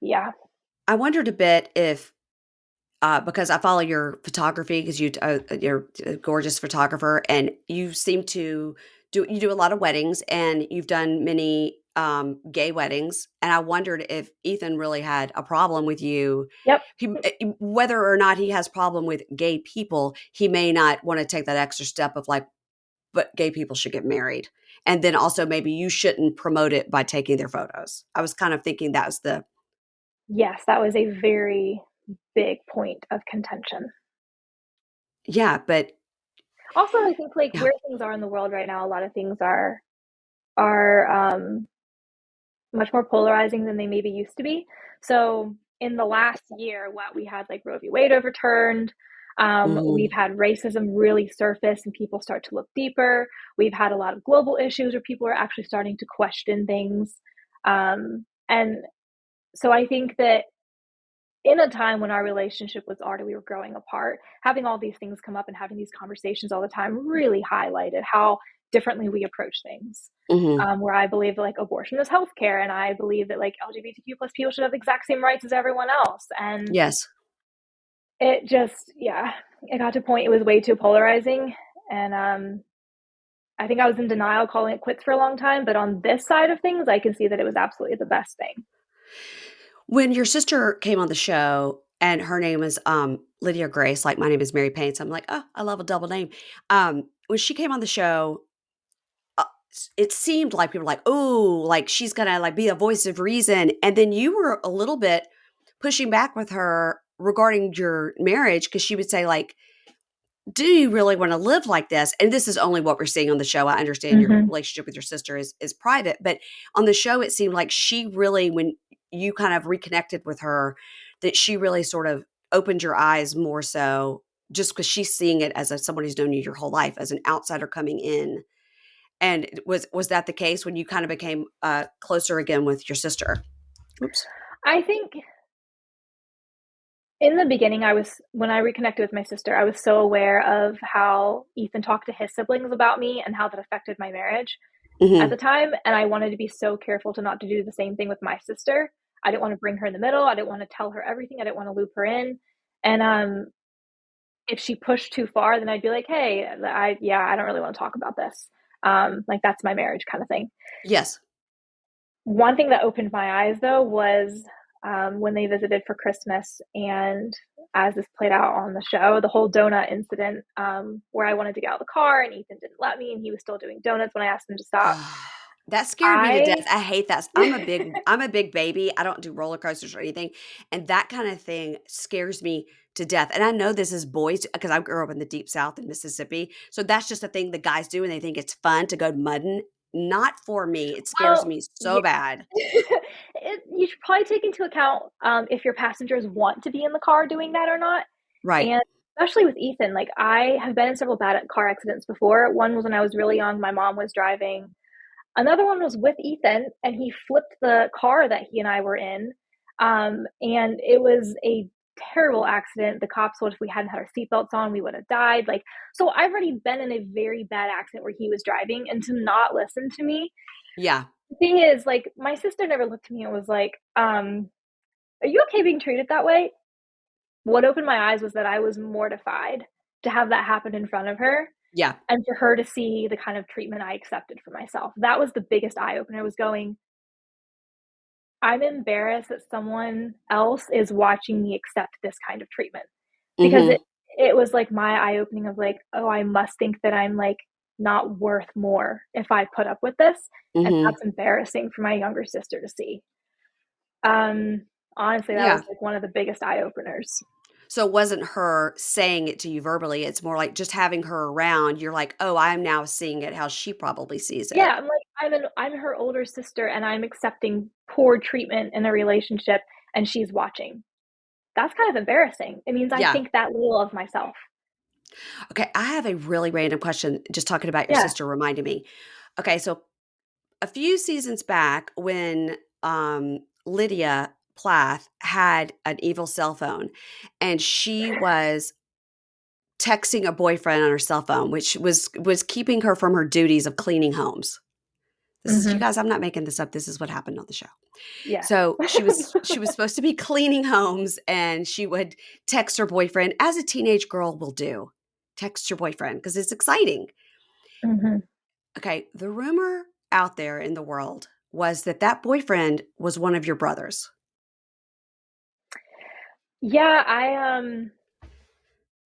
yeah. I wondered a bit if because I follow your photography because you're a gorgeous photographer, and you seem to do a lot of weddings, and you've done many gay weddings, and I wondered if Ethan really had a problem with you. Yep. Whether or not he has problem with gay people, he may not want to take that extra step of like, but gay people should get married, and then also maybe you shouldn't promote it by taking their photos. I was kind of thinking that was the Yes, that was a very big point of contention. yeah, but Also, I think, like, yeah. where things are in the world right now, a lot of things are much more polarizing than they maybe used to be. So in the last year, what we had, like, Roe v. Wade overturned. We've Mhm, had racism really surface and people start to look deeper. We've had a lot of global issues where people are actually starting to question things. And so I think that in a time when our relationship was already, we were growing apart, having all these things come up and having these conversations all the time really highlighted how differently we approach things. Mhm. Where I believe that, like, abortion is healthcare, and I believe that, like, LGBTQ plus people should have the exact same rights as everyone else. And Yes. it just, yeah, it got to a point it was way too polarizing. And I think I was in denial, calling it quits for a long time. But on this side of things, I can see that it was absolutely the best thing. When your sister came on the show and her name is, Lydia Grace, like my name is Mary Payne, so I'm like, "Oh, I love a double name." When she came on the show, it seemed like people were like, "Oh, like she's gonna like be a voice of reason," and then you were a little bit pushing back with her regarding your marriage because she would say like, "Do you really want to live like this?" And this is only what we're seeing on the show. I understand your Mm-hmm. relationship with your sister is private, but on the show, it seemed like she really, when you kind of reconnected with her, that she really sort of opened your eyes more so just because she's seeing it as someone who's known you your whole life as an outsider coming in. And was that the case when you kind of became closer again with your sister? Oops. I think in the beginning, when I reconnected with my sister, I was so aware of how Ethan talked to his siblings about me and how that affected my marriage at the Hmm. time. And I wanted to be so careful to not to do the same thing with my sister. I didn't want to bring her in the middle. I didn't want to tell her everything. I didn't want to loop her in. And if she pushed too far, then I'd be like, "Hey, I don't really want to talk about this. Like that's my marriage kind of thing." Yes. One thing that opened my eyes though was when they visited for Christmas, and as this played out on the show, the whole donut incident, where I wanted to get out of the car and Ethan didn't let me, and he was still doing donuts when I asked him to stop. That scared me to death. I I hate that. I'm a big baby. I don't do roller coasters or anything, and that kind of thing scares me to death. And I know this is boys because I grew up in the deep South in Mississippi, so that's just a thing the guys do, and they think it's fun to go mudding. Not for me. It scares well, me so yeah, bad. you should probably take into account if your passengers want to be in the car doing that or not. Right. And especially with Ethan, like I have been in several bad car accidents before. One was when I was really young. My mom was driving. Another one was with Ethan, and he flipped the car that he and I were in. And it was a terrible accident. The cops would, if we hadn't had our seatbelts on, we would have died. Like, so I've already been in a very bad accident where he was driving, and to not listen to me. Yeah. The thing is, like, my sister never looked at me and was like, "Are you okay being treated that way?" What opened my eyes was that I was mortified to have that happen in front of her, Yeah. and for her to see the kind of treatment I accepted for myself. That was the biggest eye opener, was going, I'm embarrassed that someone else is watching me accept this kind of treatment. Because Mhm. it was like my eye opening of like, oh, I must think that I'm like not worth more if I put up with this. And Mhm. that's embarrassing for my younger sister to see. Um, Honestly, that Yeah. was like one of the biggest eye openers. So it wasn't her saying it to you verbally. It's more like just having her around. You're like, "Oh, I'm now seeing it how she probably sees Yeah, it." I'm like, I'm her older sister and I'm accepting poor treatment in a relationship and she's watching. That's kind of embarrassing. It means I Yeah. think that little of myself. Okay, I have a really random question. Just talking about your Yeah. sister reminded me. Okay, so a few seasons back, when Lydia Plath had an evil cell phone, and she was texting a boyfriend on her cell phone, which was keeping her from her duties of cleaning homes. This is you Mhm. guys. I'm not making this up. This is what happened on the show. Yeah. So she was supposed to be cleaning homes, and she would text her boyfriend, as a teenage girl will do. Text your boyfriend because it's exciting. Mhm. Okay, the rumor out there in the world was that that boyfriend was one of your brothers. Yeah,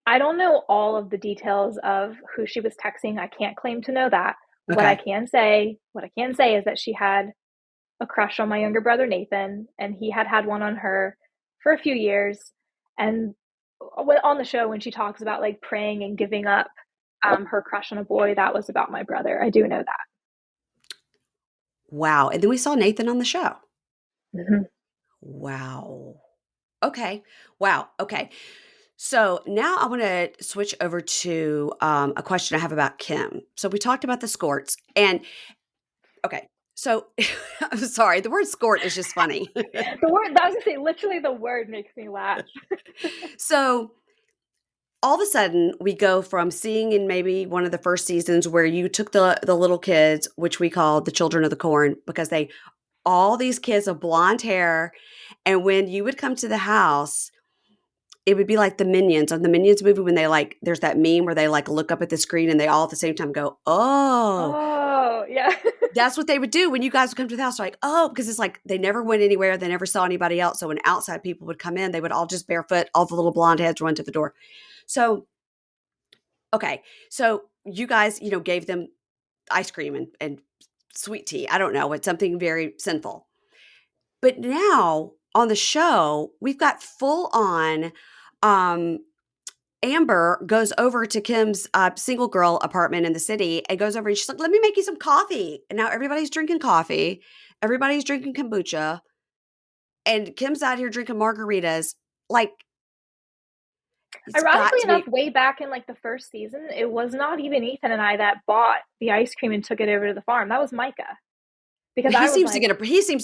I don't know all of the details of who she was texting. I can't claim to know that. Okay. What I can say is that she had a crush on my younger brother Nathan, and he had had one on her for a few years. And on the show, when she talks about like praying and giving up her crush on a boy, that was about my brother. I do know that. Wow. And then we saw Nathan on the show. Mhm. Wow. Okay. Wow. Okay. So now I want to switch over to a question I have about Kim. So we talked about the skorts, and okay. So I'm sorry, the word skort is just funny. The word, I was gonna say, literally, the word makes me laugh. So all of a sudden we go from seeing in maybe one of the first seasons where you took the little kids, which we called the children of the corn, because they all these kids of blonde hair, and when you would come to the house, it would be like the Minions on the Minions movie when they like there's that meme where they like look up at the screen and they all at the same time go, "Oh." Oh, yeah. That's what they would do when you guys would come to the house, like, "Oh," because it's like they never went anywhere, they never saw anybody else, so when outside people would come in, they would all just barefoot, all the little blonde heads run to the door. So, okay, so you guys, gave them ice cream and sweet tea. I don't know, it's something very sinful. But now on the show, we've got full on um Amber goes over to Kim's single girl apartment in the city and goes over and she's like, let me make you some coffee. And now everybody's drinking coffee. Everybody's drinking kombucha. And Kim's out here drinking margaritas. Like, it's got Ironically to enough, be. way back in like the first season, it was not even Ethan and I that bought the ice cream and took it over to the farm. That was Micah. Because He I was seems to like,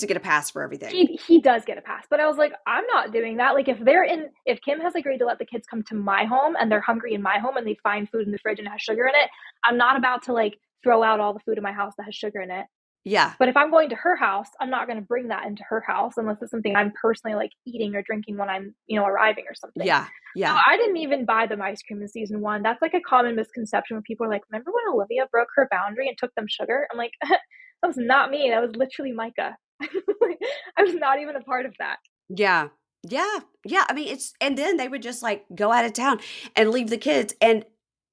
get a pass for everything. he does get a pass. But I was like, I'm not doing that. Like if Kim has agreed to let the kids come to my home and they're hungry in my home and they find food in the fridge and it has sugar in it, I'm not about to like throw out all the food in my house that has sugar in it. Yeah. But if I'm going to her house, I'm not going to bring that into her house unless it's something I'm personally like eating or drinking when I'm, arriving or something. Yeah. So Yeah. I didn't even buy them ice cream in season one. That's like a common misconception when people are like, remember when Olivia broke her boundary and took them sugar? I'm like, that was not me. That was literally Micah. I was not even a part of that. Yeah. Yeah. Yeah. I mean, and then they would just like go out of town and leave the kids. And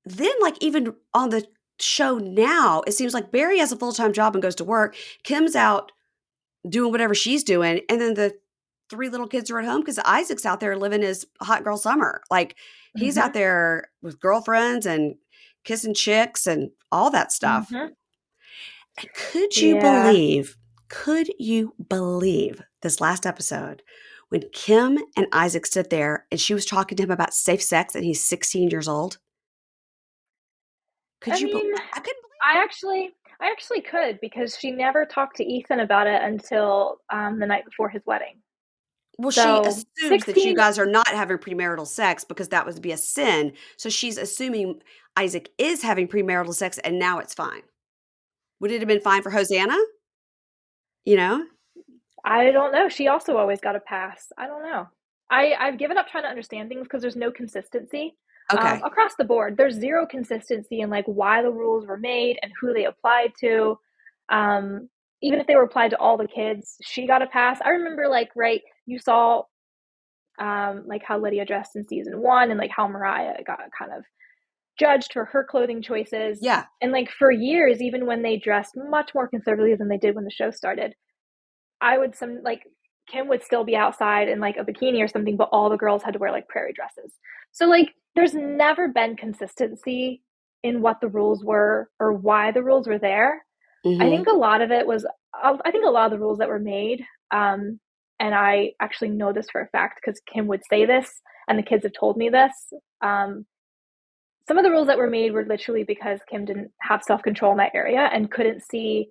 then, like, even on the show now, it seems like Barry has a full time job and goes to work. Kim's out doing whatever she's doing. And then the three little kids are at home because Isaac's out there living his hot girl summer. Like, he's out Mm-hmm. there with girlfriends and kissing chicks and all that stuff. Mm-hmm. Yeah. Could you believe this last episode when Kim and Isaac stood there and she was talking to him about safe sex and he's 16 years old? I mean, I couldn't I actually I actually could because she never talked to Ethan about it until the night before his wedding. Well, she So assumes that you 16, guys are not having premarital sex because that would be a sin. So she's assuming Isaac is having premarital sex and now it's fine. Would it have been fine for Hosanna? You know? I don't know. She also always got a pass. I don't know. I've given up trying to understand things because there's no consistency Okay. across the board. There's zero consistency in like why the rules were made and who they applied to. Um, Even if they were applied to all the kids, she got a pass. I remember like right, you saw like how Lydia dressed in season one and like how Mariah got kind of judged for her clothing choices. Yeah. And like for years, even when they dressed much more conservatively than they did when the show started, I would some like Kim would still be outside in like a bikini or something, but all the girls had to wear like prairie dresses. So like there's never been consistency in what the rules were or why the rules were there. I think Mhm. a lot of it was I think a lot of the rules that were made, and I actually know this for a fact because Kim would say this and the kids have told me this. Um, some of the rules that were made were literally because Kim didn't have self control in that area and couldn't see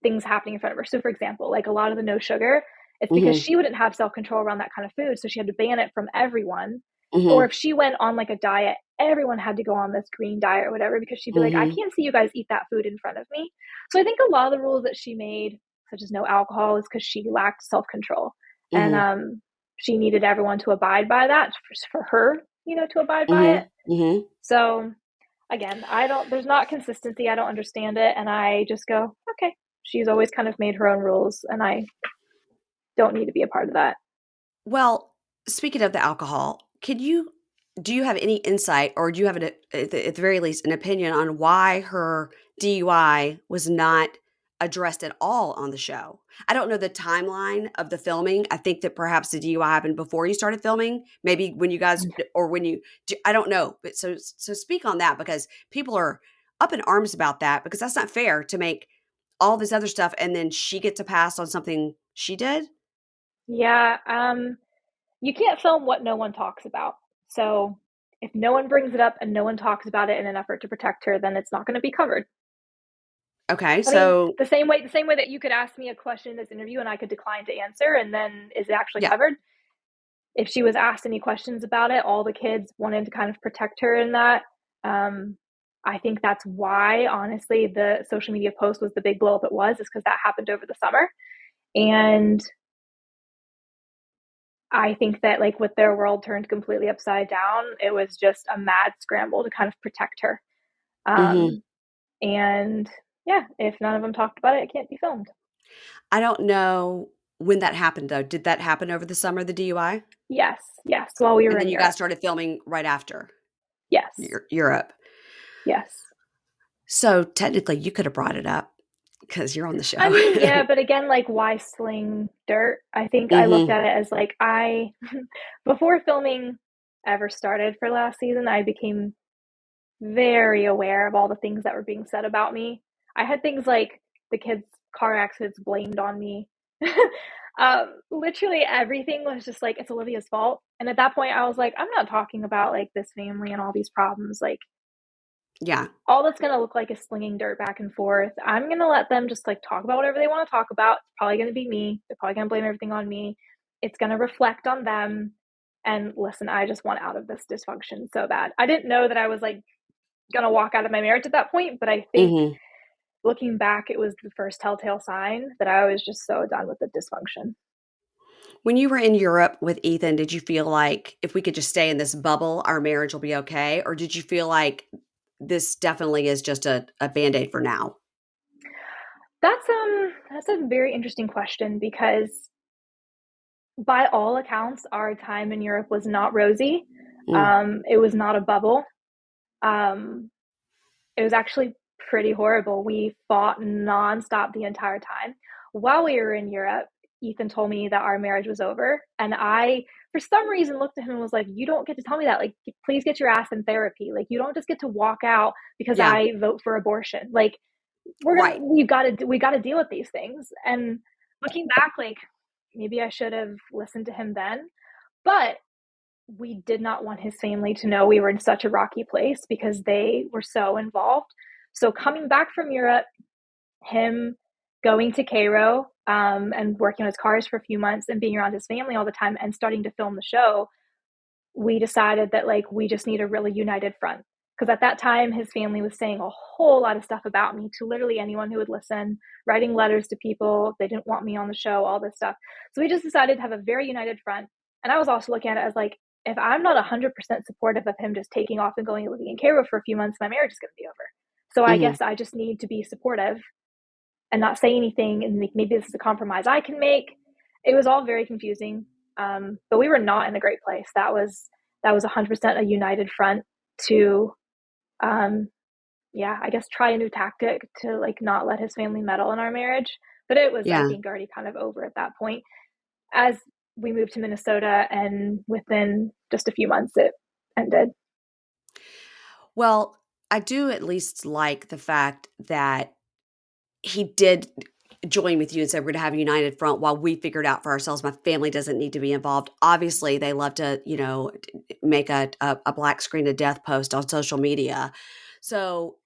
things happening in front of her. So, for example, like a lot of the no sugar, it's because Mhm. she wouldn't have self control around that kind of food. So she had to ban it from everyone. Or Mhm. if she went on like a diet, everyone had to go on this green diet or whatever because she'd be like, I Mhm. can't see you guys eat that food in front of me. So I think a lot of the rules that she made, such as no alcohol, is because she lacked self control. And Mhm. she needed everyone to abide by that for her, to abide by it. Mhm. Mhm. So again, there's not consistency. I don't understand it. And I just go, okay, she's always kind of made her own rules. And I don't need to be a part of that. Well, speaking of the alcohol, do you have any insight or do you have at the very least an opinion on why her DUI was not addressed at all on the show? I don't know the timeline of the filming. I think that perhaps the DUI happened before you started filming, maybe when you guys or when you I don't know. But so speak on that because people are up in arms about that because that's not fair to make all this other stuff and then she gets a pass on something she did. Yeah. You can't film what no one talks about. So if no one brings it up and no one talks about it in an effort to protect her, then it's not going to be covered. Okay, I mean, so the same way that you could ask me a question in this interview and I could decline to answer, and then is it actually yeah. covered? if she was asked any questions about it, all the kids wanted to kind of protect her in that. Um, I think that's why, honestly, the social media post was the big blow up it was, is because that happened over the summer. And I think that, like, with their world turned completely upside down, it was just a mad scramble to kind of protect her. Mhm. Um, and yeah, if none of them talked about it, it can't be filmed. I don't know when that happened, though. Did that happen over the summer, the DUI? Yes, yes, while we were And then in you guys Europe. started filming right after Yes, Europe. yes. So, technically, you could have brought it up because you're on the I show. mean, yeah, but again, like, why sling dirt? I think I looked Mhm. at it as like before filming ever started for last season, I became very aware of all the things that were being said about me. I had things like the kids' car accidents blamed on me. Literally everything was just like, it's Olivia's fault. And at that point, I was like, I'm not talking about like this family and all these problems. Like, Yeah. all that's going to look like is slinging dirt back and forth. I'm going to let them just like talk about whatever they want to talk about. It's probably going to be me. They're probably going to blame everything on me. It's going to reflect on them. And listen, I just want out of this dysfunction so bad. I didn't know that I was like going to walk out of my marriage at that point, but I think Mhm. looking back, it was the first telltale sign that I was just so done with the dysfunction. When you were in Europe with Ethan, did you feel like if we could just stay in this bubble, our marriage will be okay? Or did you feel like this definitely is just a Band-Aid for now? That's a very interesting question because by all accounts, our time in Europe was not rosy. Mm. It was not a bubble. Um, it was actually pretty horrible. We fought nonstop the entire time. While we were in Europe, Ethan told me that our marriage was over. And I, for some reason, looked at him and was like, you don't get to tell me that. Like, please get your ass in therapy. Like, you don't just get to walk out because Yeah. I vote for abortion. Like, Right. we got to deal with these things. And looking back, like, maybe I should have listened to him then. But we did not want his family to know we were in such a rocky place because they were so involved. So coming back from Europe, him going to Cairo and working on his cars for a few months and being around his family all the time and starting to film the show, we decided that like we just need a really united front. Because at that time, his family was saying a whole lot of stuff about me to literally anyone who would listen, writing letters to people. They didn't want me on the show, all this stuff. So we just decided to have a very united front. And I was also looking at it as like, if I'm not 100% supportive of him just taking off and going and living in Cairo for a few months, my marriage is going to be over. So I Mhm. guess I just need to be supportive and not say anything. And maybe this is a compromise I can make. It was all very confusing. But we were not in a great place. That was 100% a united front to, um, yeah, I guess try a new tactic to like not let his family meddle in our marriage. But it was, I Yeah. think, already kind of over at that point. As we moved to Minnesota, and within just a few months, it ended. Well, I do at least like the fact that he did join with you and said, "We're gonna have a united front while we figured out for ourselves. My family doesn't need to be involved." Obviously, they love to, make a black screen of death post on social media. So,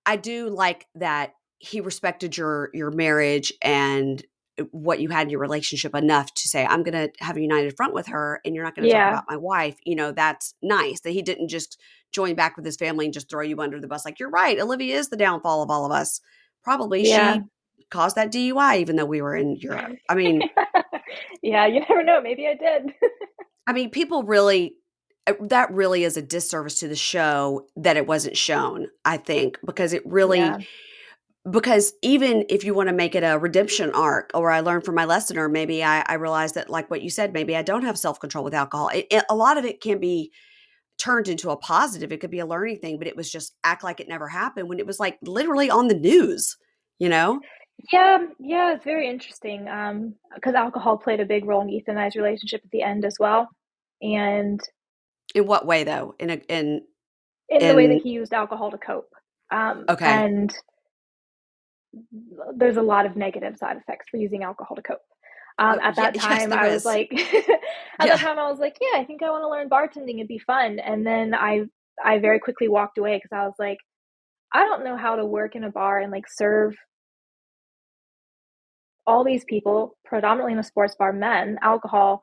I do like that he respected your marriage and what you had in your relationship enough to say, "I'm gonna have a united front with her, and you're not gonna talk Yeah, about my wife." That's nice that he didn't just join back with his family and just throw you under the bus. Like, "You're right, Olivia is the downfall of all of us. Probably yeah. she caused that DUI even though we were in Europe." Yeah, you never know. Maybe I did. People really that really is a disservice to the show that it wasn't shown, I think, because it really Yeah, because even if you wanna make it a redemption arc, or I learned from my lesson, or maybe I realized that, like what you said, maybe I don't have self-control with alcohol. A lot of it can be turned into a positive. It could be a learning thing, but it was just act like it never happened when it was, like, literally on the news, you know? yeah, yeah. It's very interesting. Because alcohol played a big role in Ethan and I's relationship at the end as well, and In what way, though? in the way that In he used alcohol to cope. okay. And there's a lot of negative side effects for using alcohol to cope. At Yeah, that yes, time, there I was is. like, at that Yeah. time, I was like, yeah, I think I want to learn bartending. It'd be fun. And then I very quickly walked away because I was like, I don't know how to work in a bar and like serve all these people, predominantly in a sports bar, men, alcohol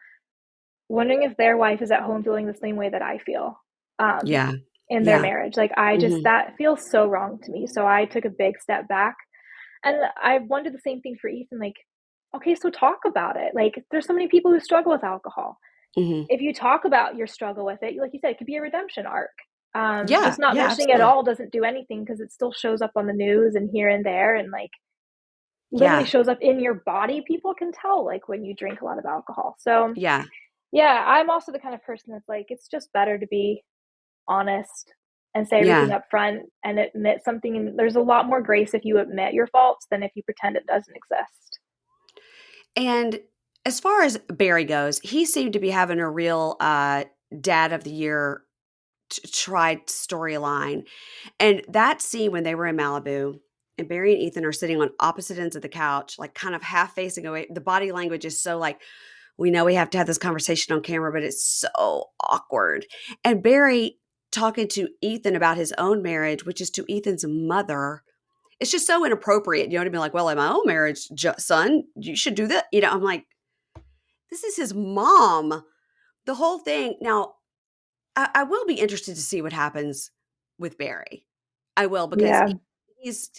wondering if their wife is at home feeling the same way that I feel um, Yeah. in their Yeah. marriage. Like, Mhm. that feels so wrong to me. So I took a big step back. And I wondered the same thing for Ethan. Like, okay, so talk about it. Like, there's so many people who struggle with alcohol. Mhm. If you talk about your struggle with it, like you said, it could be a redemption arc. Yeah. Just not Yeah, mentioning it at absolutely. all doesn't do anything because it still shows up on the news and here and there, and like literally Yeah. shows up in your body. People can tell like when you drink a lot of alcohol. So Yeah. yeah, I'm also the kind of person that's like, it's just better to be honest and say everything Yeah. up front and admit something. And there's a lot more grace if you admit your faults than if you pretend it doesn't exist. And as far as Barry goes, he seemed to be having a real, dad of the year tried storyline. And that scene when they were in Malibu and Barry and Ethan are sitting on opposite ends of the couch, like kind of half facing away. The body language is so like, we know we have to have this conversation on camera, but it's so awkward. And Barry talking to Ethan about his own marriage, which is to Ethan's mother. It's just so inappropriate. You know what I mean? Like, well, in my own marriage, son, you should do that. You know, I'm like, this is his mom. The whole thing. Now, I will be interested to see what happens with Barry. I will because Yeah. he's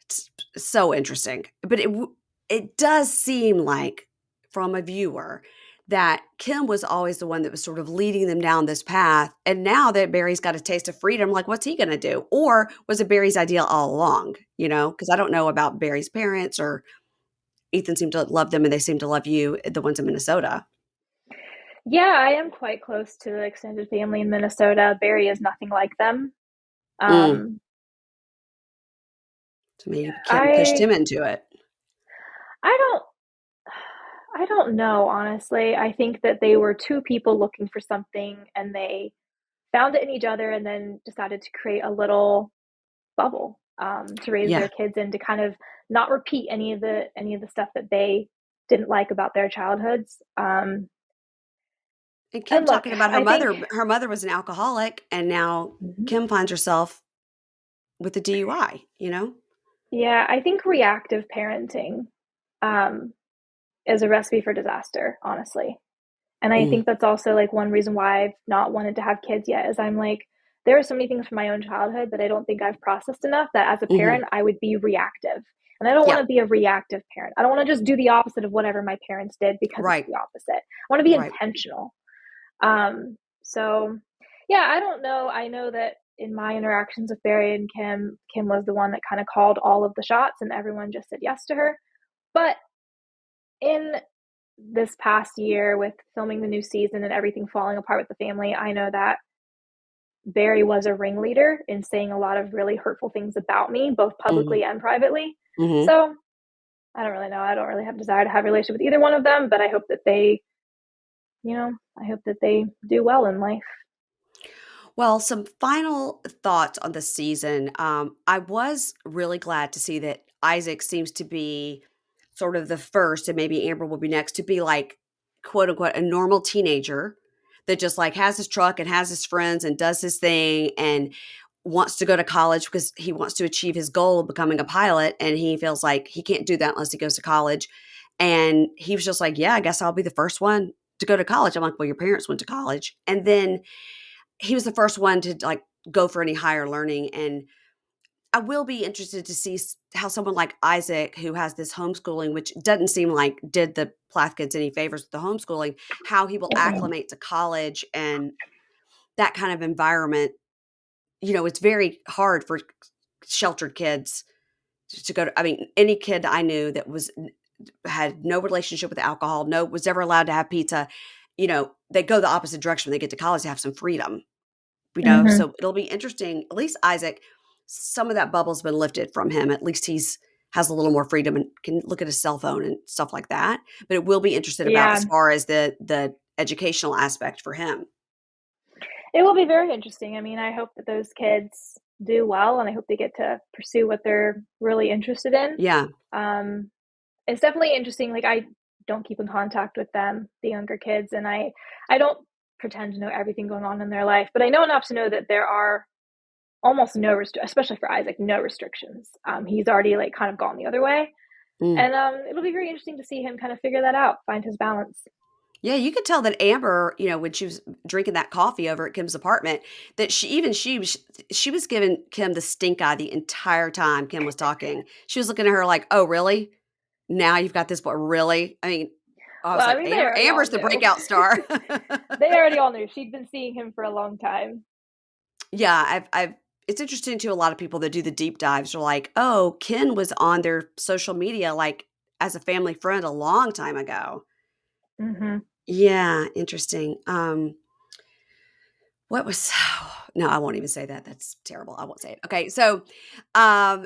it's so interesting. But it does seem like from a viewer that Kim was always the one that was sort of leading them down this path. And now that Barry's got a taste of freedom, like what's he going to do? Or was it Barry's idea all along? You know, because I don't know about Barry's parents or Ethan seemed to love them and they seem to love you, the ones in Minnesota. Yeah, I am quite close to the extended family in Minnesota. Barry is nothing like them. Mm. Um, So maybe Kim pushed I him into it. I don't I don't know, honestly. I think that they were two people looking for something and they found it in each other and then decided to create a little bubble to raise Yeah. their kids in, to kind of not repeat any of the stuff that they didn't like about their childhoods. And Kim And look, talking about I think her mother was an alcoholic, and now Mhm. Kim finds herself with a DUI, you know? Yeah, I think reactive parenting um, is a recipe for disaster, honestly. And I Mm, think that's also like one reason why I've not wanted to have kids yet is I'm like, there are so many things from my own childhood that I don't think I've processed enough that as a mhm. parent, I would be reactive. And I don't want Yep. to be a reactive parent. I don't want to just do the opposite of whatever my parents did because it's Right, the opposite. I want to be right. intentional. So yeah, I don't know. I know that in my interactions with Barry and Kim, Kim was the one that kind of called all of the shots and everyone just said yes to her. But in this past year with filming the new season and everything falling apart with the family, I know that Barry was a ringleader in saying a lot of really hurtful things about me, both Mhm, publicly and privately. mhm. So I don't really know. I don't really have a desire to have a relationship with either one of them, but I hope that I hope that they do well in life. Well, some final thoughts on the season. I was really glad to see that Isaac seems to be sort of the first, and maybe Amber will be next, to be like, quote unquote, a normal teenager that just like has his truck and has his friends and does his thing and wants to go to college because he wants to achieve his goal of becoming a pilot. And he feels like he can't do that unless he goes to college. And he was just like, yeah, I guess I'll be the first one to go to college. I'm like, well, your parents went to college. And then he was the first one to like go for any higher learning. And I will be interested to see how someone like Isaac, who has this homeschooling, which doesn't seem like did the Plath kids any favors with the homeschooling, how he will acclimate to college and that kind of environment. You know, it's very hard for sheltered kids to go to. I mean, any kid I knew that had no relationship with alcohol, no was ever allowed to have pizza. You know, they go the opposite direction when they get to college. They have some freedom. You know, Mm-hmm. so it'll be interesting. At least Isaac, some of that bubble's been lifted from him. At least he's has a little more freedom and can look at his cell phone and stuff like that. But it will be interested about as Yeah, far as the educational aspect for him. it will be very interesting. I mean, I hope that those kids do well, and I hope they get to pursue what they're really interested in. Yeah. Um, it's definitely interesting. Like, I don't keep in contact with them, the younger kids, and I don't pretend to know everything going on in their life, but I know enough to know that there are almost no especially for Isaac, no restrictions. He's already like kind of gone the other way, Mm. and it'll be very interesting to see him kind of figure that out, find his balance. Yeah, you could tell that Amber, when she was drinking that coffee over at Kim's apartment, that she was giving Kim the stink eye the entire time Kim was talking. She was looking at her like, "Oh, really? Now you've got this boy, really?" I mean, I was Well, I like, mean, they already all Amber's the knew. breakout star. They already all knew. She'd been seeing him for a long time. Yeah, I've it's interesting to a lot of people that do the deep dives are like, "Oh, Ken was on their social media like as a family friend a long time ago." Mhm. Yeah, interesting. What was no, I won't even say that. That's terrible. I won't say it. Okay, so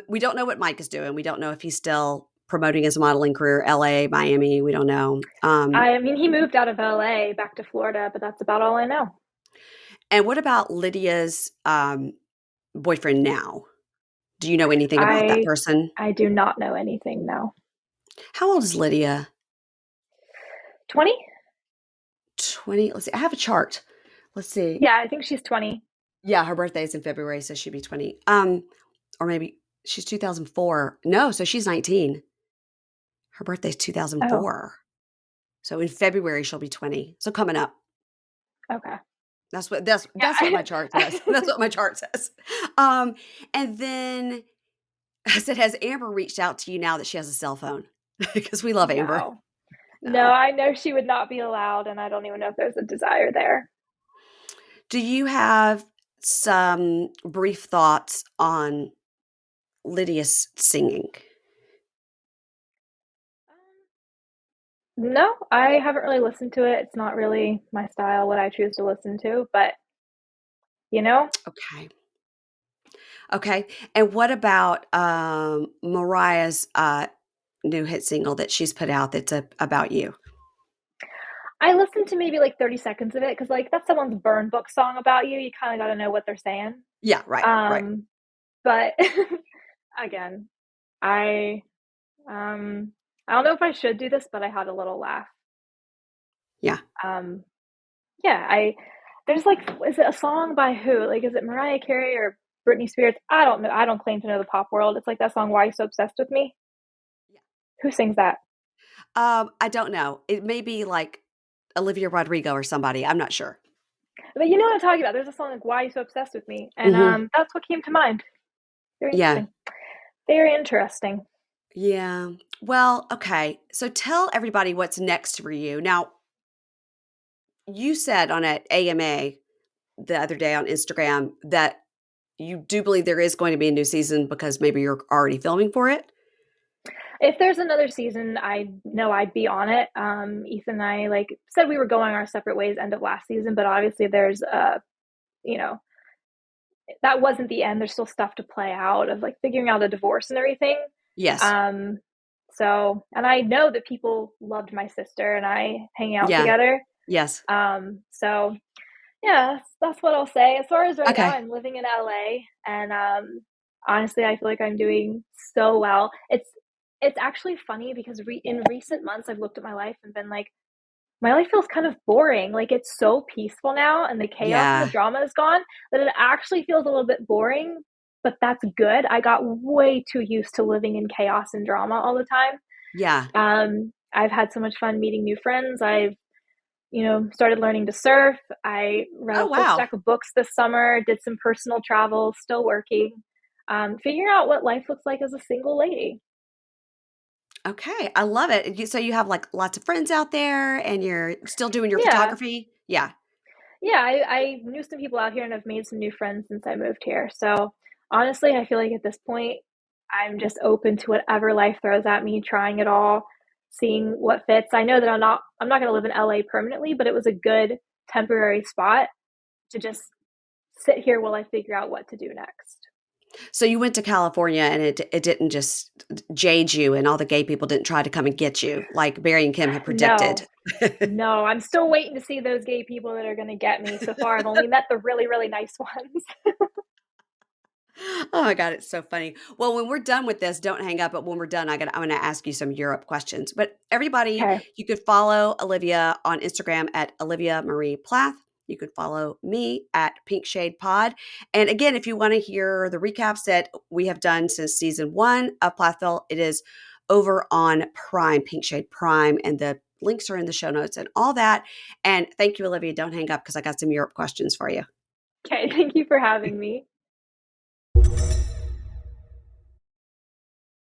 we don't know what Mike is doing. We don't know if he's still promoting his modeling career, LA, Miami. We don't know. I mean, he moved out of LA back to Florida, but that's about all I know. And what about Lydia's boyfriend now? Do you know anything about that I person? I do not know anything, no. How old is Lydia? 20? 20. Let's see. I have a chart. Let's see. Yeah, I think she's 20. Yeah, her birthday is in February, so she'd be 20. Or maybe she's 2004. No, so she's 19. Her birthday's Oh, 2004. So in February she'll be 20. So coming up. okay. That's what Yeah. my chart says. That's what my chart says. Um, and then I said, has Amber reached out to you now that she has a cell phone? Because we love Amber. No. No, No. I know she would not be allowed, and I don't even know if there's a desire there. Do you have some brief thoughts on Lydia's singing? No, I haven't really listened to it. It's not really my style, what I choose to listen to, but, you know, Okay. Okay. And what about Mariah's new hit single that she's put out that's about you? I listened to maybe, like, 30 seconds of it because, like, that's someone's burn book song about you. You kinda gotta know what they're saying. Yeah, right, right. Um, but again, I, um I don't know if I should do this, but I had a little laugh. Yeah. Um, yeah, I there's, like, is it a song by who? Like, is it Mariah Carey or Britney Spears? I don't know. I don't claim to know the pop world. It's like that song, "Why You So Obsessed With Me?" Yeah. Who sings that? I don't know. It may be like Olivia Rodrigo or somebody. I'm not sure. But you know what I'm talking about. There's a song like "Why You So Obsessed With Me?" And, Hmm. that's what came to mind. Very Yeah. interesting. Very interesting. Yeah. Well, okay. So tell everybody what's next for you. Now, you said on an AMA the other day on Instagram that you do believe there is going to be a new season because maybe you're already filming for it? If there's another season, I know I'd be on it. Ethan and I, like, said we were going our separate ways end of last season, but obviously there's, you know, that wasn't the end. There's still stuff to play out of, like, figuring out a divorce and everything. Yes. Um, so and I know that people loved my sister and I hanging out Yeah. together. Yes. So yeah, that's what I'll say. As far as right now, Okay. I'm living in LA, and honestly, I feel like I'm doing so well. It's actually funny because in recent months, I've looked at my life and been like, my life feels kind of boring. Like it's so peaceful now, and the chaos and the Yeah. drama is gone that it actually feels a little bit boring. But that's good. I got way too used to living in chaos and drama all the time. Yeah. I've had so much fun meeting new friends. I've started learning to surf. I read Oh, a whole wow. stack of books this summer, did some personal travel, still working, figuring out what life looks like as a single lady. Okay. I love it. So you have like lots of friends out there and you're still doing your Yeah. photography? Yeah. Yeah. I knew some people out here and I've made some new friends since I moved here. So honestly, I feel like at this point, I'm just open to whatever life throws at me, trying it all, seeing what fits. I know that I'm not going to live in LA permanently, but it was a good temporary spot to just sit here while I figure out what to do next. So you went to California and it didn't just jade you and all the gay people didn't try to come and get you like Barry and Kim had predicted. No. No, I'm still waiting to see those gay people that are gonna get me. So far, I've only met the really, really nice ones. Oh my god, it's so funny. Well, when we're done with this, don't hang up, but when we're done, I'm going to ask you some Europe questions. But everybody, Okay. you could follow Olivia on Instagram at Olivia Marie Plath. You could follow me at Pink Shade Pod. And again, if you want to hear the recaps that we have done since season 1 of Plathville, it is over on Prime, Pink Shade Prime, and the links are in the show notes and all that. And thank you, Olivia. Don't hang up because I got some Europe questions for you. Okay, thank you for having me.